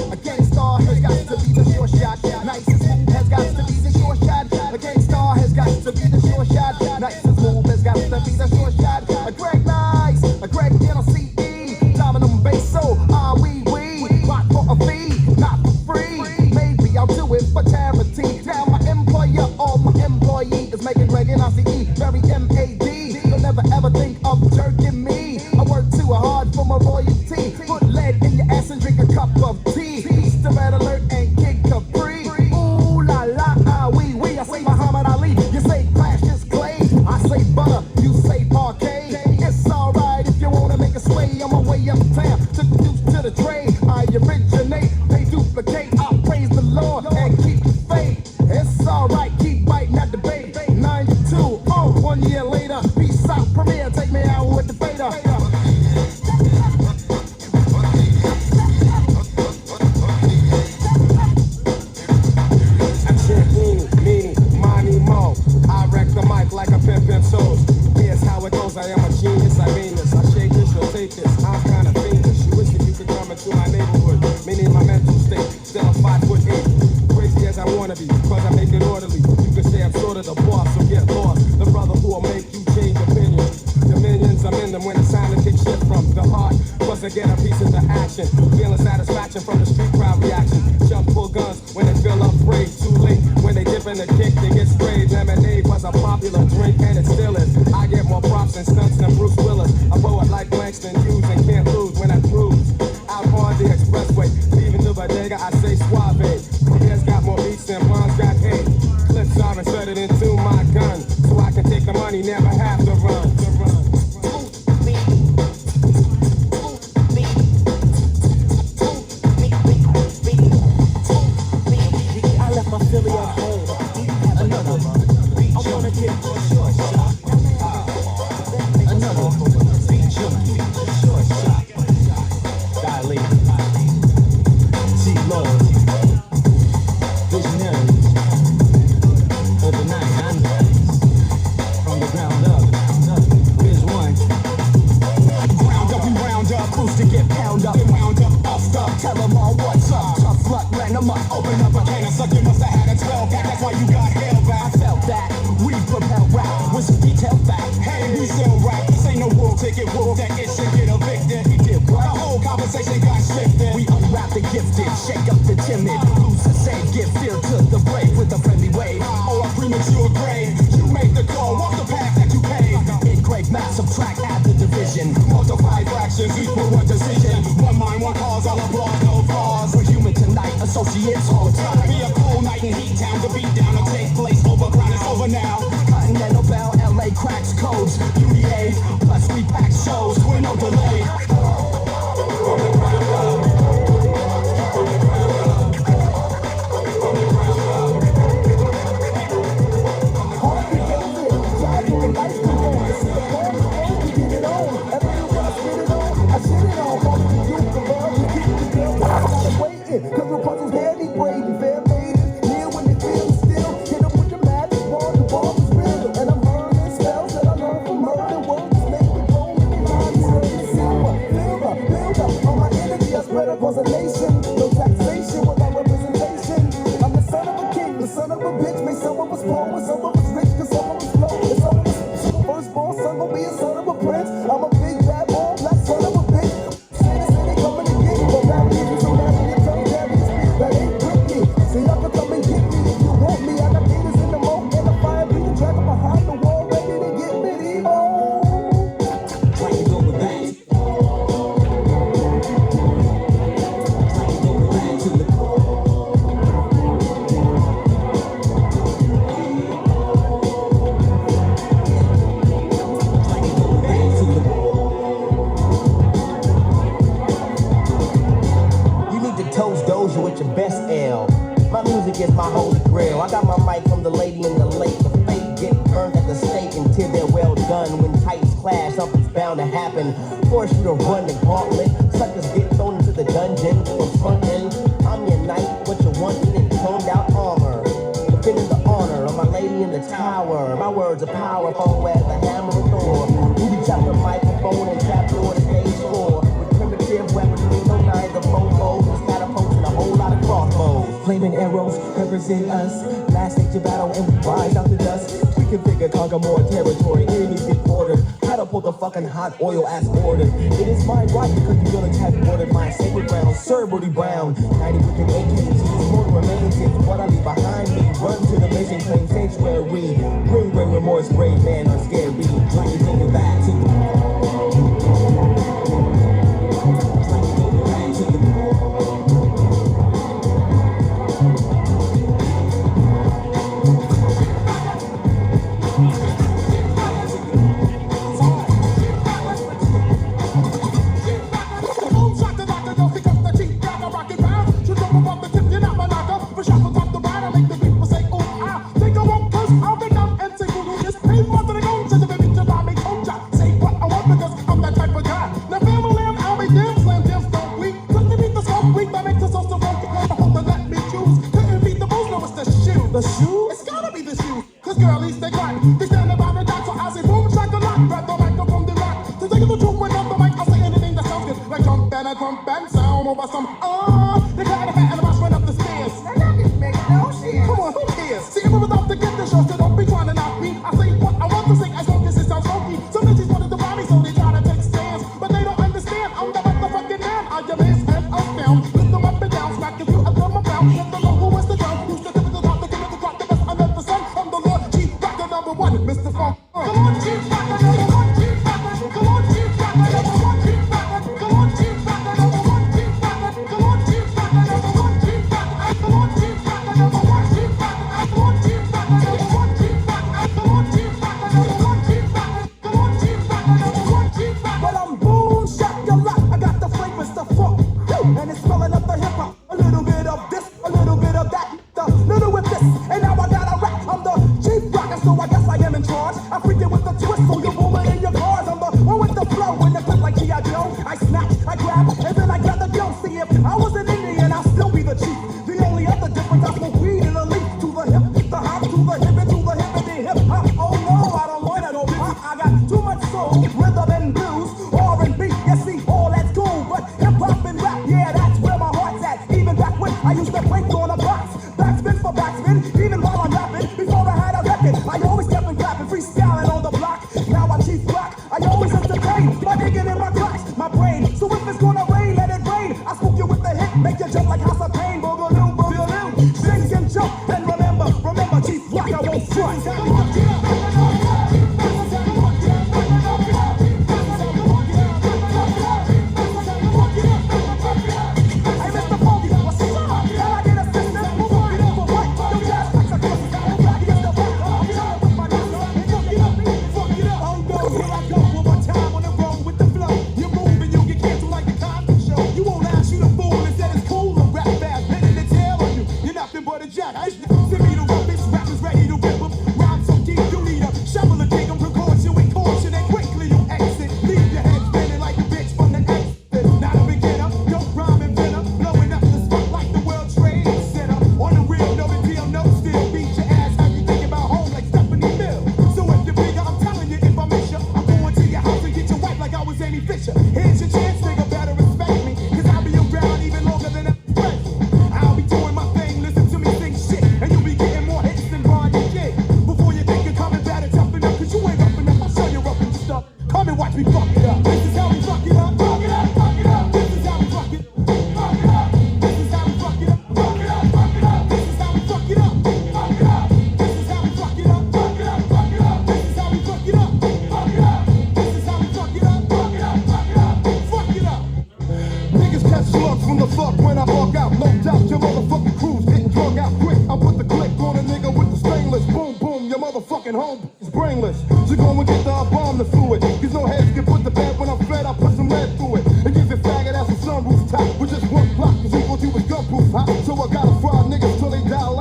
a gangsta has got to be the sure shot. Nice and smooth has got to be the sure shot. A gangsta has got to be the sure shot. Nice and smooth has got to be the sure shot. A Greg Nice, a Greg NLCE, Dominum Basso, we rock for a fee, not for free. Maybe I'll do it for charity. Now my employer or my employee is making Greg NLCE very MAD. You'll never ever think of jerking me. I work too hard for my royalty. Put lead in your ass and drink a cup of tea. Easter red alert and kick Capri. Ooh la la, we. I say Muhammad Ali, you say Cassius Clay. I say butter, you say parquet. It's alright if you wanna make a sway. On my way uptown, took the deuce to the trade. I originate, they duplicate. I praise the Lord and keep the faith. It's alright, keep biting at the bait. 92, 1 year later, peace out, premiere, take me out with the fader. I wreck the mic like a pimp souls. Here's how it goes. I am a genius. I mean this. I shake this, you'll take this. I'm kind of fiendish. You wish that you could come into my neighborhood. Meaning my mental state. Still a 5'8". Crazy as I wanna be, cause I make it orderly. You can say I'm sort of the boss, so get lost. The brother who will make you change opinions. Dominions, I'm in them when it's time to kick shit from the heart. Plus I get a piece of the action. Feeling satisfaction from the street crowd reaction. Jump pull guns when they feel afraid. Too late when they dip in the kick, they get sprayed. Lemonade was a popular drink and it still is. I get more props and stunts than Bruce Willis. A poet like Langston Hughes and can't lose when I cruise. Out on the expressway, leaving to Modega, I say suave. Career's got more beats than Bonds got hate. Clips are inserted into my gun, so I can take the money, never have to run. I left my Philly at home. Another beat. I wanna get a short shot. Another beat. Short shot. Dilate. T-Low. Visionary. Overnight handbags. From the ground up. Here's one. Ground up, we round up. Boost to get pound up. Wound up, upped up. Tell them all what's up. Tough luck, ran them up. Open up a can of suck. You must have had a 12 pack. That's why you got held back. I felt that. We propel rap with some detailed fact. Hey, we still rap. This ain't no world ticket. World that it should get evicted. We did what? The whole conversation got shifted. We unwrap the gifted. Shake up the timid. Lose the same. Give fear to the brave with a friendly wave. Or a premature grave. You make the call. Walk the path that you paved. In great math, subtract, add the division. Multiply fractions, equal one decision. One mind, one cause, all applause, no flaws. We're human tonight, associates all the time. Be a cold night in Heat Town, the beat down to take place. Overground is over now. Continental Bell, LA cracks codes. UDA, plus we pack shows. We're no delay. From the ground up. Music is my holy grail. I got my mic from the lady in the lake. The fake get burned at the stake until they're well done. When tights clash, something's bound to happen. Force you to run the gauntlet. Suckers get thrown into the dungeon from front end. I'm your knight, what you wantin' in toned out armor. Defending the honor of my lady in the tower. My words are powerful as the hammer of Thor. We chop the microphone and tap through the stage floor. With primitive weaponry, no nines of mofos. Catapults and a whole lot of crossbows. Flaming arrows represent us. Last stage of battle and we rise out the dust. We can figure conquer more territory. Enemies get ordered. Catapult the fucking hot oil as ordered. It is my right because you don't attack water. My sacred ground, Sir Booty Brown. 90 with an AKGs, more remains is what I leave behind me. Run to the mission, claim sanctuary. Bring great remorse, brave man, unscared. Be like you take it back to the shoe? It's gotta be the shoe. Cause girlies, they got. They stand about the dot, so I say boom, shaka lock. Grab the microphone, the rock. To take the truth when on the mic, I'll say anything that sounds good. Like jump and sound over some. They got a hat and a mouse run up the stairs. They're not gonna make no shit. Come on, who cares? See, I'm about to get the show, so don't be trying to knock me. I say what I want to say, as long as it sounds funky. Some bitches wanted to buy me, so they try to take stands. But they don't understand, I'm the motherfucking man. I am his head up down. Lift them up and down, smack if you a drum around. Let them know who was the drum. Who's the typical top, the typical clock, the best under the sun. I'm the Lord Chief Rocker #1, Mr. Funk. Come on, Chief Rocker, come on, Chief Rocker. Come on, Chief Rocker, #1, Chief Rocker. Come on, Chief Rocker, #1, Chief Rocker. Come on, Chief Rocker, #1, Chief Rocker. Come on, Chief Rocker, #1, Chief Rocker. Come on, Chief Rocker, #1, Chief Rocker. Come on, Chief Rocker, #1, Chief Rocker. Come on, Chief Rocker, #1, Chief Rocker. Well, I'm boom, shaka-lock. I got the flavors, the funk, and it's smelling up the hip-hop. A little bit of this, a little bit of that, the little with this, and now I got a rap. I'm the chief rocker, so I guess I am in charge. I freak it with the twist, so you're booming in your cars. I'm the one with the flow, in the clip like G.I. Joe. I snatch, I grab, and then I grab the dough. See, if I was an Indian, I'll still be the chief. The only other difference, I smoke weed in a leaf. To the hip, the hop, to the hip, and to the hip, and the hip hop. Oh no, I don't want it, I got too much soul, rhythm and blues, R&B. You see, all that's cool, but hip hop and rap, yeah, that's where my heart's at. Even back when I used to play on a box, backspin for backspin, even while I'm rapping. Before I had a record, I always kept on clapping, freestyling on the block. Now I chief rock, I always entertain, my digging in my clocks, my brain. So if it's gonna rain, let it rain. I spook you with the hit, make you jump like House of Pain, boogaloo, boogaloo. Sing and jump, and remember, chief rock, I won't front. Here's your chance, nigga, better respect me. Cause I'll be around even longer than ever present. I'll be doing my thing, listen to me sing shit. And you'll be getting more hits than Ron you did. Before you think you're coming better, toughen up. Cause you ain't rough enough, I'll show you rough and stuff. Come and watch me fuck it up. This is how we fuck it up. Fuck it up, fuck it up. This is how we fuck it up. Fuck it up. This is how we fuck it up. Fuck it up, fuck it up. This is how we fuck it up. Fuck it up. This is how we fuck it up. Fuck it up, fuck it up. This is how we fuck it up. Fuck it up. This is how we fuck it up. Fuck it up, fuck it up. Fuck it up. Niggas catch slugs from the fuck when I walk out. No doubt your motherfucking crew's getting drunk out quick. I put the click on a nigga with the stainless. Boom, boom, your motherfucking home is brainless. So go and get the bomb the fluid. Cause no heads get put to bed when I'm fed. I put some lead through it. And give your faggot ass a sunroof top. With just one block is equal to his gun proof hot. So I gotta fry niggas till they die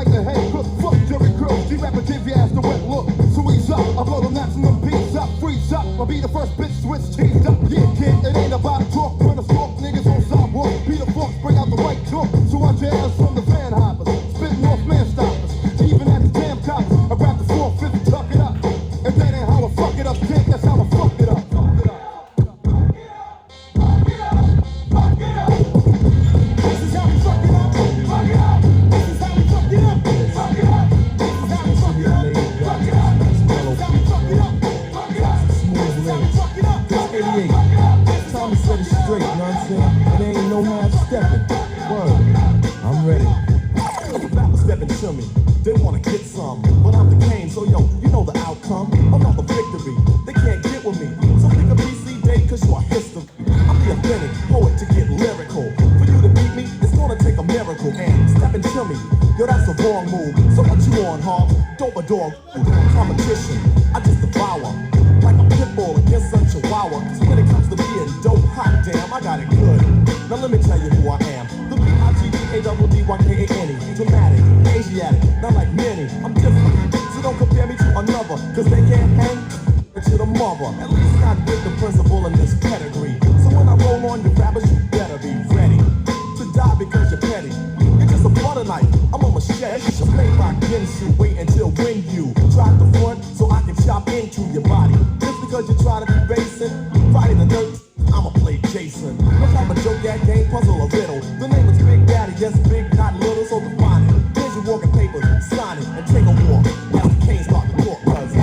stepping to me. They wanna get some, but I'm the game, so yo, you know the outcome. Another victory, they can't get with me. So pick a PC date, cause you are history. I'm the authentic poet to get lyrical. For you to beat me, it's gonna take a miracle. And stepping to me, yo, that's a wrong move. So what you on, huh? Dope a dog, competition, I just devour. Like a pit bull against a chihuahua. So when it comes to being dope, hot damn, I got it good. Now let me tell you who I am. The B-I-G-D-A-D-D-Y-K-A-N-E. Dramatic, Asiatic, not like many. I'm different, so don't compare me to another. Cause they can't hang to the mother. At least not with the principle in this pedigree. So when I roll on your rappers, you better be ready to die because you're petty. You're just a butter knife, I'm a machete. Just play by Ginsu, wait until when you try to front so I can chop into your body. Just because you try to be basic, Friday the 13th, I'ma play Jason. No type of joke, that game, puzzle, or riddle. The name is Big Daddy, yes, big, not little, so define it. Here's your walking papers, sign it, and take a walk. As the K's start to talk, cause the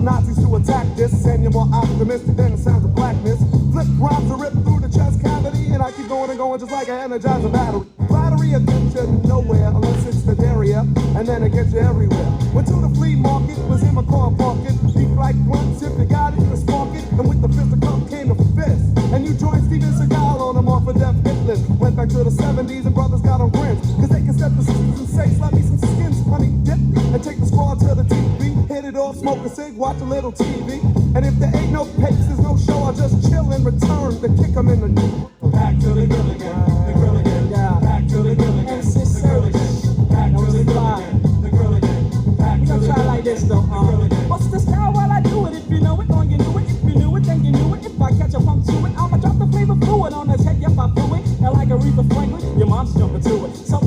Nazis to attack this, and you're more optimistic than the sounds of blackness. Flip rhymes to rip through the chest cavity, and I keep going and going just like an energizer battery. Battery will get you nowhere unless it's the area, and then it gets you everywhere. Went to the flea market, was in my car parking. Deep like blunts, if you got it, you can spark it. And with the fist of come came the fist. And you joined Steven Seagal on them off a death hit list. Went back to the 70s and brothers got on grins. Cause they can step the systems and say, slap me some skins, honey, dip. And take the squad to the TV. Hit it off, smoke a cig, watch a little TV. And if there ain't no pace, there's no show, I'll just chill and return to kick them in the new. Back to the grill again, the grill again, yeah. Back to the grill again, the grill again. Back to the grill again, the grill again. We gonna try like this though, what's the style while I do it? If you know it, then you knew it. If you knew it, then you knew it. If I catch a punk to it, I'ma drop the flavor fluid on his head, yep, I flew it. And like Aretha Franklin, your mom's jumping to it. So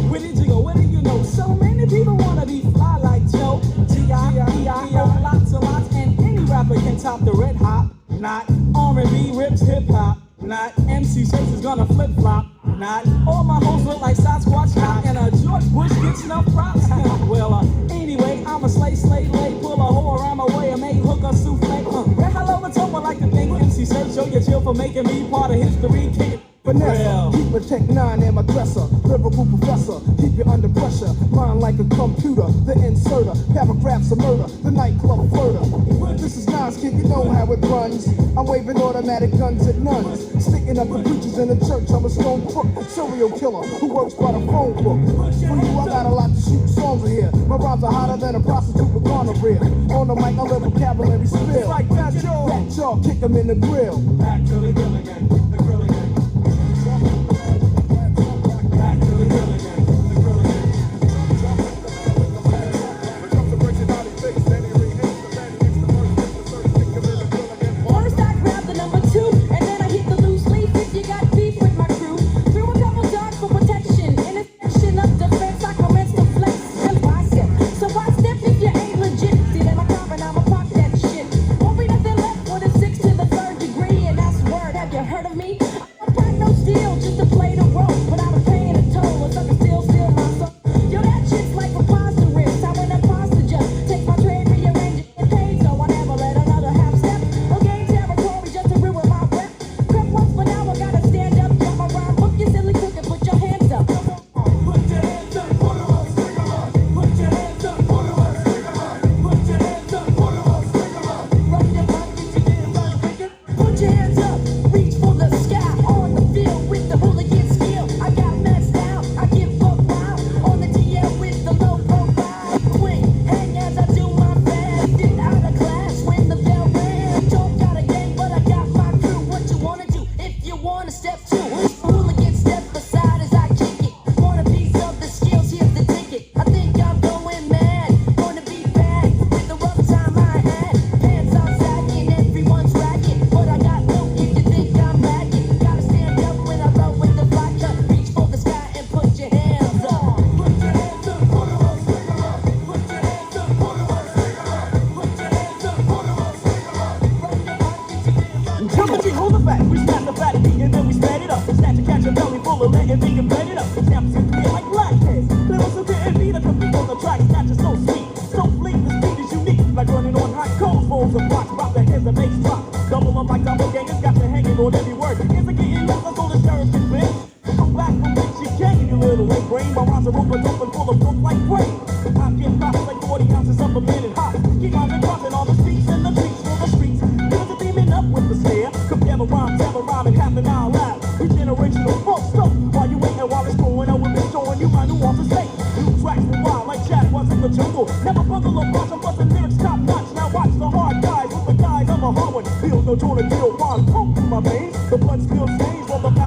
witty, jiggle, witty, you know. So many people wanna be fly like Joe. G-I-E-I-O, lots and lots. And any rapper can top the red hop. Not R&B, rips, hip-hop. Not MC shapes is gonna flip-flop. Not all my hoes look like Sasquatch. Not and a George Bush gets enough props. Well, anyway, I'm a slay, pull a hoe around my way and make hooker souffle. Yeah, hello, it's over like the thing. MC Search, show your chill for making me part of history. Kick it. Vanessa, keep a Tech 9 and my dresser. Lyrical professor, keep you under pressure. Mind like a computer, the inserter. Paragraphs of murder, the nightclub flirter. This is Nas, kid, you know how it runs. I'm waving automatic guns at nuns. Sticking up the preachers in the church, I'm a stone crook. Serial killer who works by the phone book. For you, I got a lot to shoot songs in here. My rhymes are hotter than a prostitute with gonorrhea. On the mic, I let vocabulary spill. Like that, y'all, kick 'em in the grill. Back to the grill again, the grill again. Heard of me? full of lead and they can blend it up. Stamps and clear like black heads. There was some getting beat up the beat on the track. That's just so sweet. So fleet, the speed is unique. Like running on hot coals, rolls of blocks. Drop the heads and bass drop. Double up like double gangers. Got you hanging on every word. Is it getting less? So the sheriff can bitch. Come back from which you came, you little late brain. My rhymes are open, open, full of dope like rain. I get pops like 40 ounces of a minute hot. Keep on and crossing all the streets and the treats for the streets. There's a demon up with the snare. Compare the rhyme, tell a rhyme, and half an hour loud. Regenerational folk stuff. While you waiting while it's growing, I will be showing you my nuances. Say, new tracks for wild like Chad was in the jungle. Never bundle a bunch, I'm busting lyrics top notch. Now watch the hard guys with the guys of a hard one. Feel no joint to deal, one pump through my veins. The blood still stains while the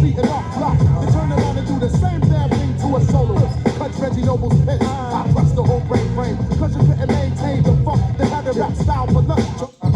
beating off block. They turn around and do the same damn thing to a soloist. Cut Reggie Noble's pitch. I crushed the whole brain frame. Cause you couldn't maintain the funk. They had a rap style for lunch.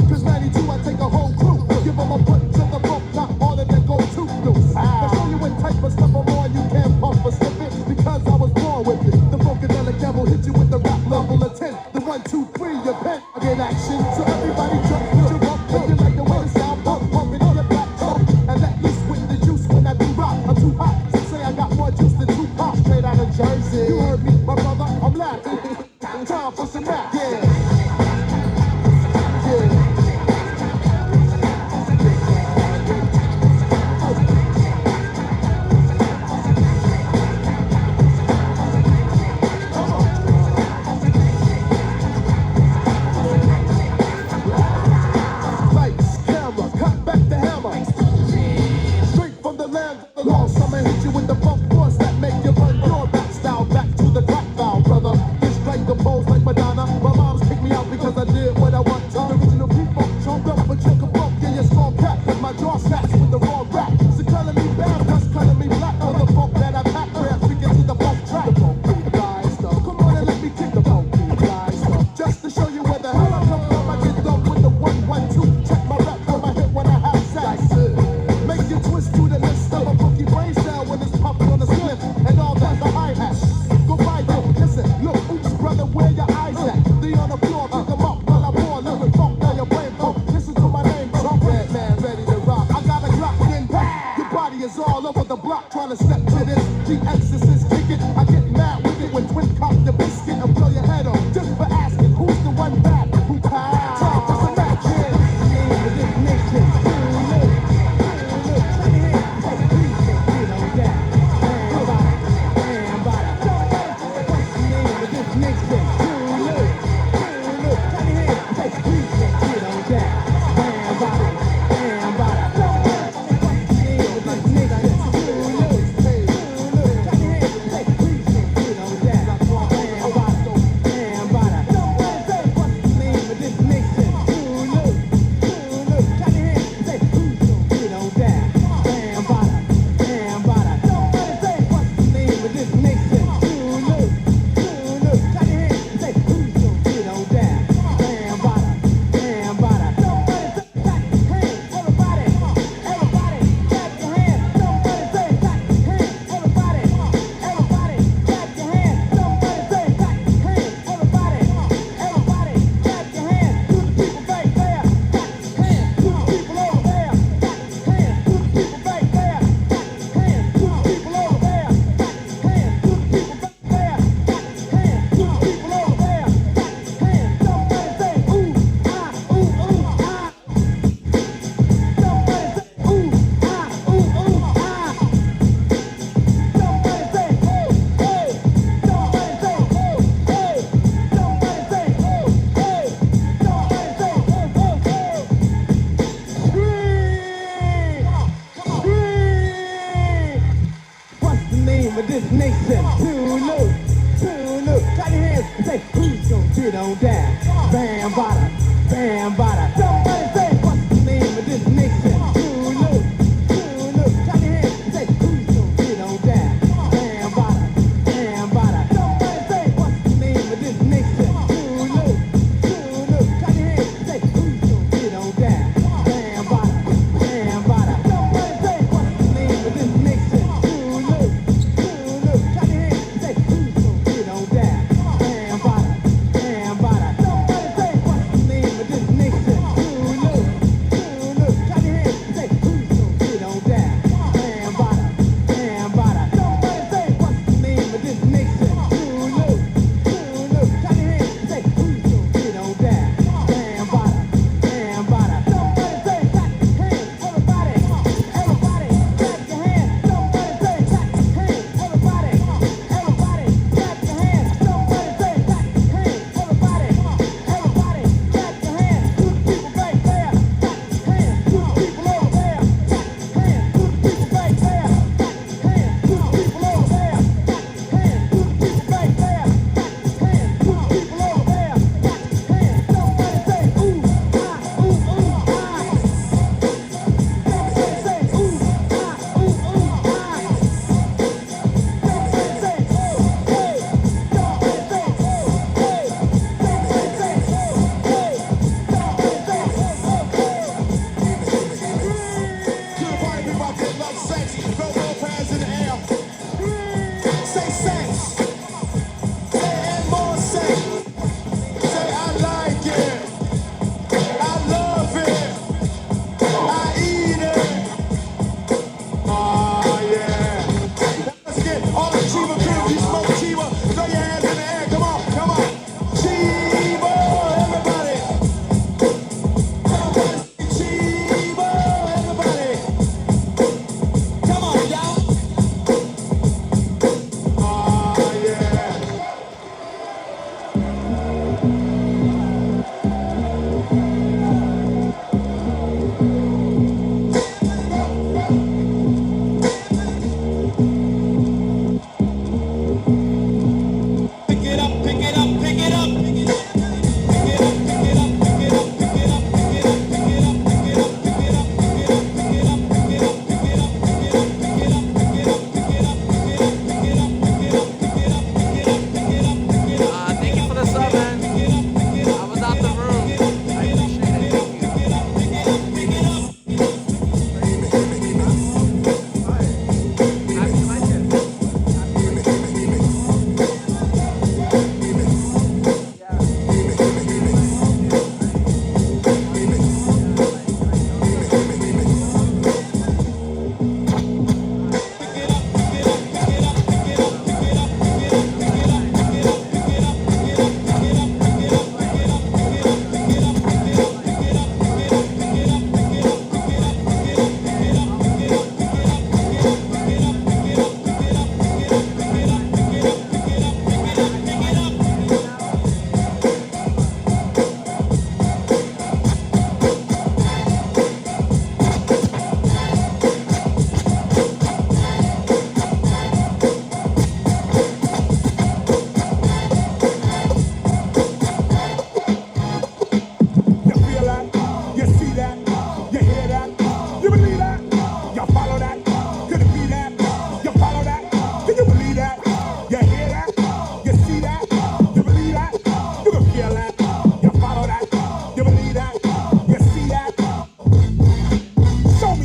Cause 92, I take a whole crew. Give them a put to the book, not all of them go too loose. I show you what type of stuff I'm on, you can't pump or slip it. Because I was born with it. The funkadelic devil hit you with the rap level of 10. The 1, 2, 3, your pen. I get action. So everybody jump with your rump. If you like the way the sound pump, pump it in your back trunk. And let loose with the juice when I do rock. I'm too hot. Some say I got more juice than Tupac. Straight out of Jersey. You heard me, my brother, I'm laughing. Time for some rap, yeah.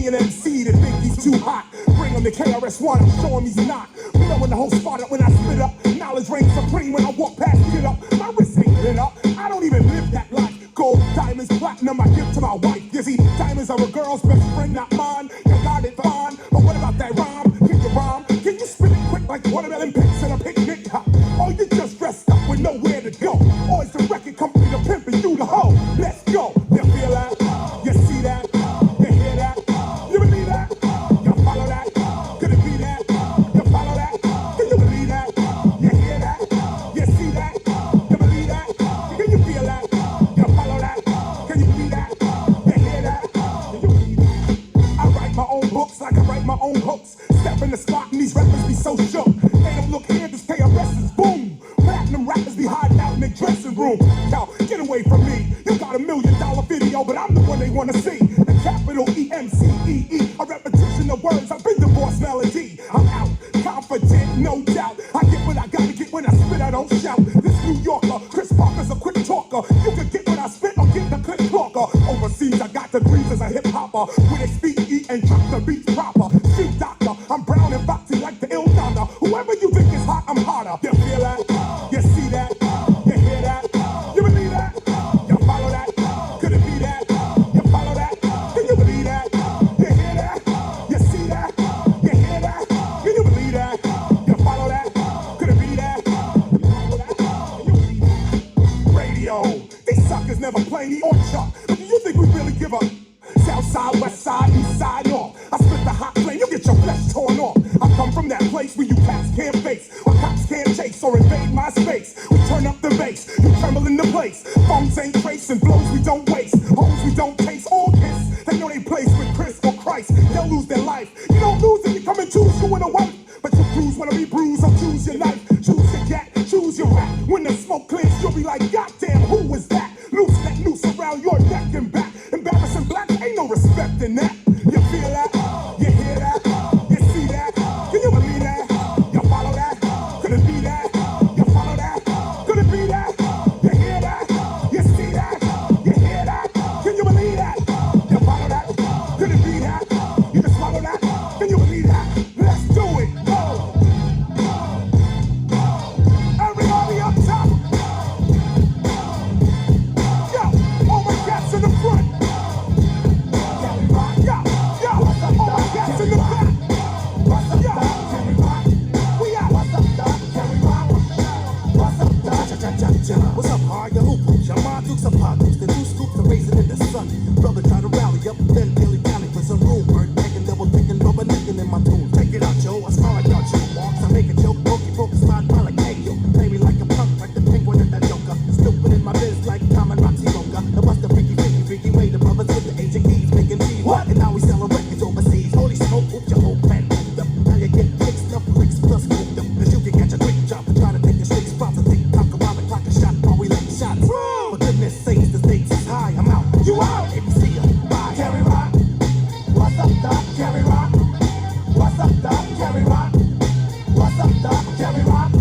me an MC that think he's too hot. Bring him to KRS-One, I'm showing he's not. We know when the whole spot up when I spit up. Knowledge reigns supreme when I walk past, get up. My wrist ain't lit up. I don't even live that life. Gold, diamonds, platinum, I give to my wife. You see, diamonds are a girl's best friend, not mine. You got it fine, but what about that rhyme? Can you rhyme? Can you spit it quick like watermelon picks in a picnic? Or you just dressed up with nowhere to go? Or is the record company the pimping you the hoe? Let's go. You feel that? You see that? You hear that? You believe that? You follow that? Could it be that? You follow that? Can you believe that? You hear that? You see that? You believe that? Can you feel that? You follow that? Can you believe that? You hear that? Can you believe that? I write my own books like I write my own hooks. Step in the spot and these rappers be so shook. They don't look here, this KRS is boom. Platinum rappers be hiding out in the dressing room. Now, get away from me. You got $1 million video, but I'm the one they wanna see. The capital E-M-C-E-E. A repetition of words, I've been the boss melody. I'm out, confident, no doubt. I get what I gotta get when I spit, I don't shout. This New Yorker, Chris Parker's a quick talker. You can get what I spit or get the click clocker. Overseas, I got degrees as a hip hopper. With a speed, eat and drop the beats proper. Street doctor, I'm brown and foxy like the ill donna. Whoever you think is hot, I'm hotter. You feel that? You see that? You hear that? You believe that? You follow that? Could it be that? You follow that? Can you believe that? You hear that? You see that? You hear that? Can you believe that? You follow that? Could it be that? You follow that? Can you believe that? Radio. These suckers never play the orchard. But do you think we really give up? South side, west side, east side, north. I spit the hot flame, you get your flesh torn off. I come from that place where you cats can't face, or cops can't chase or invade my space. We turn up the bass, you tremble in the place. Phones ain't tracing, blows we don't waste. Homes we don't taste, all kiss. They know they place with Chris or Christ, they'll lose their life. You don't lose if you come and choose you and a wife. But your crews wanna be bruised, so choose your life. Choose your gat, choose your rap. When the smoke clears, you'll be like, goddamn, who was that? Loose that noose around your neck and back. Embarrassing black, ain't no respect in that. You feel that? You hear that? You see that? Can you believe that? You follow that? Could it be that? You follow that? Could it be that? You hear that? You see that? You hear that? Can you believe that? You follow that? Could it be that? You just follow that? Can you believe that? Let's do it. Go! Everybody up top. Yo, all my cats in the front. Yo, all my cats in the back. Yo, we out. What's up, hard? Your hoop, your mom dukes up hot dukes. The new scoops are raising in the sun. Brother try to rally up, then daily panic with some room. Bird taking, double taking, rubber necking in my tune. Check it out, Joe. I smell like y'all chick walks. I make a joke, pokey, focus, slide by like hey, yo. Play me like a punk, like the penguin and that joker. Stupid in my biz like Tom and Roxy Roca. The buster, freaky way. The brothers with the agent keys making G. What? And now we selling records overseas. Holy smoke, whoop your whole plan moved up. Now you get fixed up, licks plus moved up. Cause you can catch a quick drop and try to take the six spots and take cock around the clock and shot while we like shots. For goodness sakes, the stakes is high. I'm out. You out. If you see ya, bye. Carry rock. What's up, Doc? Carry rock. What's up, Doc? Carry rock. What's up, Doc? Carry rock.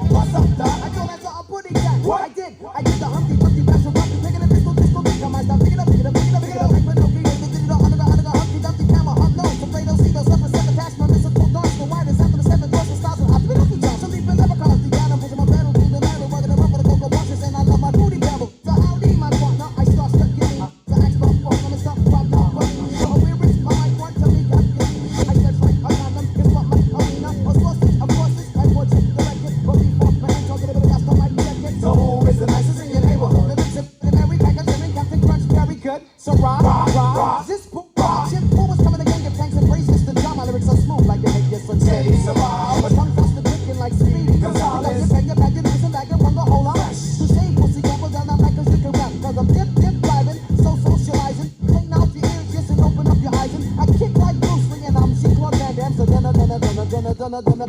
What's up, Doc? I told that to a booty jack. What? I did the Humpty Dumpty Basham Bumpy, picking a disco beat. Come on, stop, pick it up. Like Pinocchio, they did it all under the Humpty Dumpty camera. Hub nose, the Play-Doh, see those upper seven attachment, mystical darts, the widest after the seven doors and styles. I've been up the job, some people never cause the animals in my battle, through the metal, working around for the cocoa watches, and I love my booty devil. So howdy, my partner, I start stuck getting the axe about phone, I'm stuck about the money. So we're rich, on my front, tell me, got to get me. I said, like, I got them, it's what my arena. Of course, I watch it, the record, but before my hands, I'll get a bit of gas on my jacket. So who is the nicest in your neighborhood? The Mary Packer, Jimmy, Captain Crunch, very good. So rock, this book, shit, who was coming again, get tanks and praises to John. My lyrics are smooth like they make this for Teddy. So but tongue faster, clicking like Speedy. Gonzalez, you bag your niggas and bag it from the whole lot. To shame, pussy, couple down, I'm like cause you can rap. Cause I'm dip, driving, so socializing. Clean out your ears, just and open up your eyes. And I kick like Bruce Lee and I'm Jean-Claude Van Damme. So dun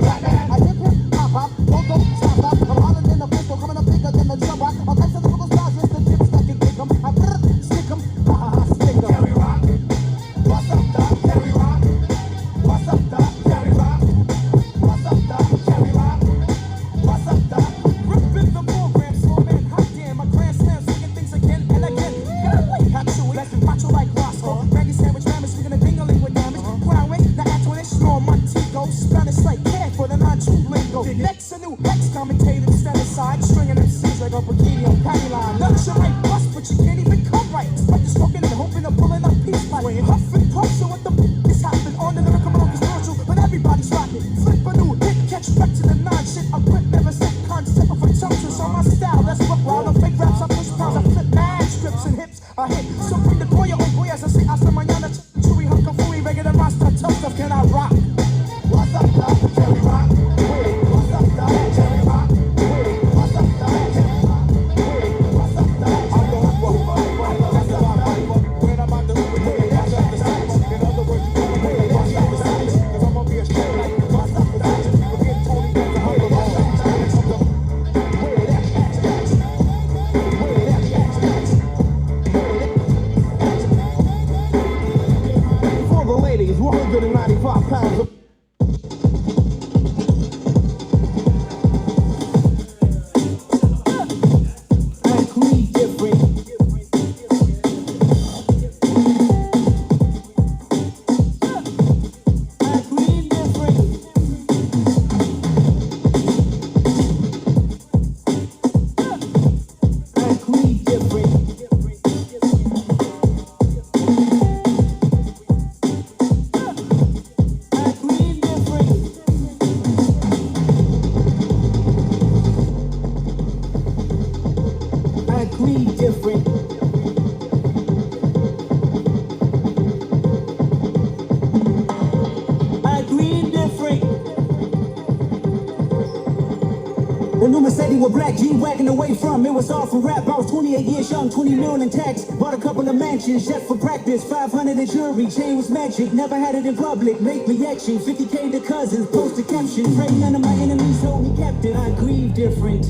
black. I hip, hop, don't stop. I'm harder than a pistol, coming up bigger than a drum rock. All types of the styles, just the chips that can kick 'em. I stick 'em, stick 'em. Carry rock. What's up, Doc? Carry rock. What's up, Doc? Carry rock. What's up, Doc? Carry rock. What's up, Doc? Ripping the program, so man, hot damn. My grand slam, swinging things again and again. Hot chewy, macho like Roscoe. Maggie sandwich, ramen, speaking a ding-a-ling with county line. Notice your right bus, but you can't even come right. Despite the smoking and hoping of pulling up peace pipe. Huff and puff, so what the is happening? On the lyrical rock is spiritual, but everybody's rocking. Flip a new hit, catch back to the nine shit. I put never set concept of assumptions on my style. That's what wild. No fake raps, I push pounds, I flip mad scripts and hips. I hit, so bring the boy, oh boy, as I say, hasta mañana. Chewy, hunka, fooey, regular rasta, tough stuff, can I rock? What's up, dog? Can we rock? What's up, dog? Can we rock? What's up, dog? Can we rock? What's up, dog? I'm the hoop, that's the vibe. When I'm on the hoop, that's up the sides. In other words, you gotta pay, watch out the sides. Cause I'm gonna be a straight like what's up, dog? We're getting Tony down the hole, what's up, dog? For the ladies, 195 pounds of with black G-Wagon away from. It was all for rap. I was 28 years young, 20 million in tax. Bought a couple of mansions, just for practice. 500 in jewelry, chain was magic. Never had it in public, make reaction. 50K to cousins, post a caption. Pray none of my enemies hold me captive. I grieve different.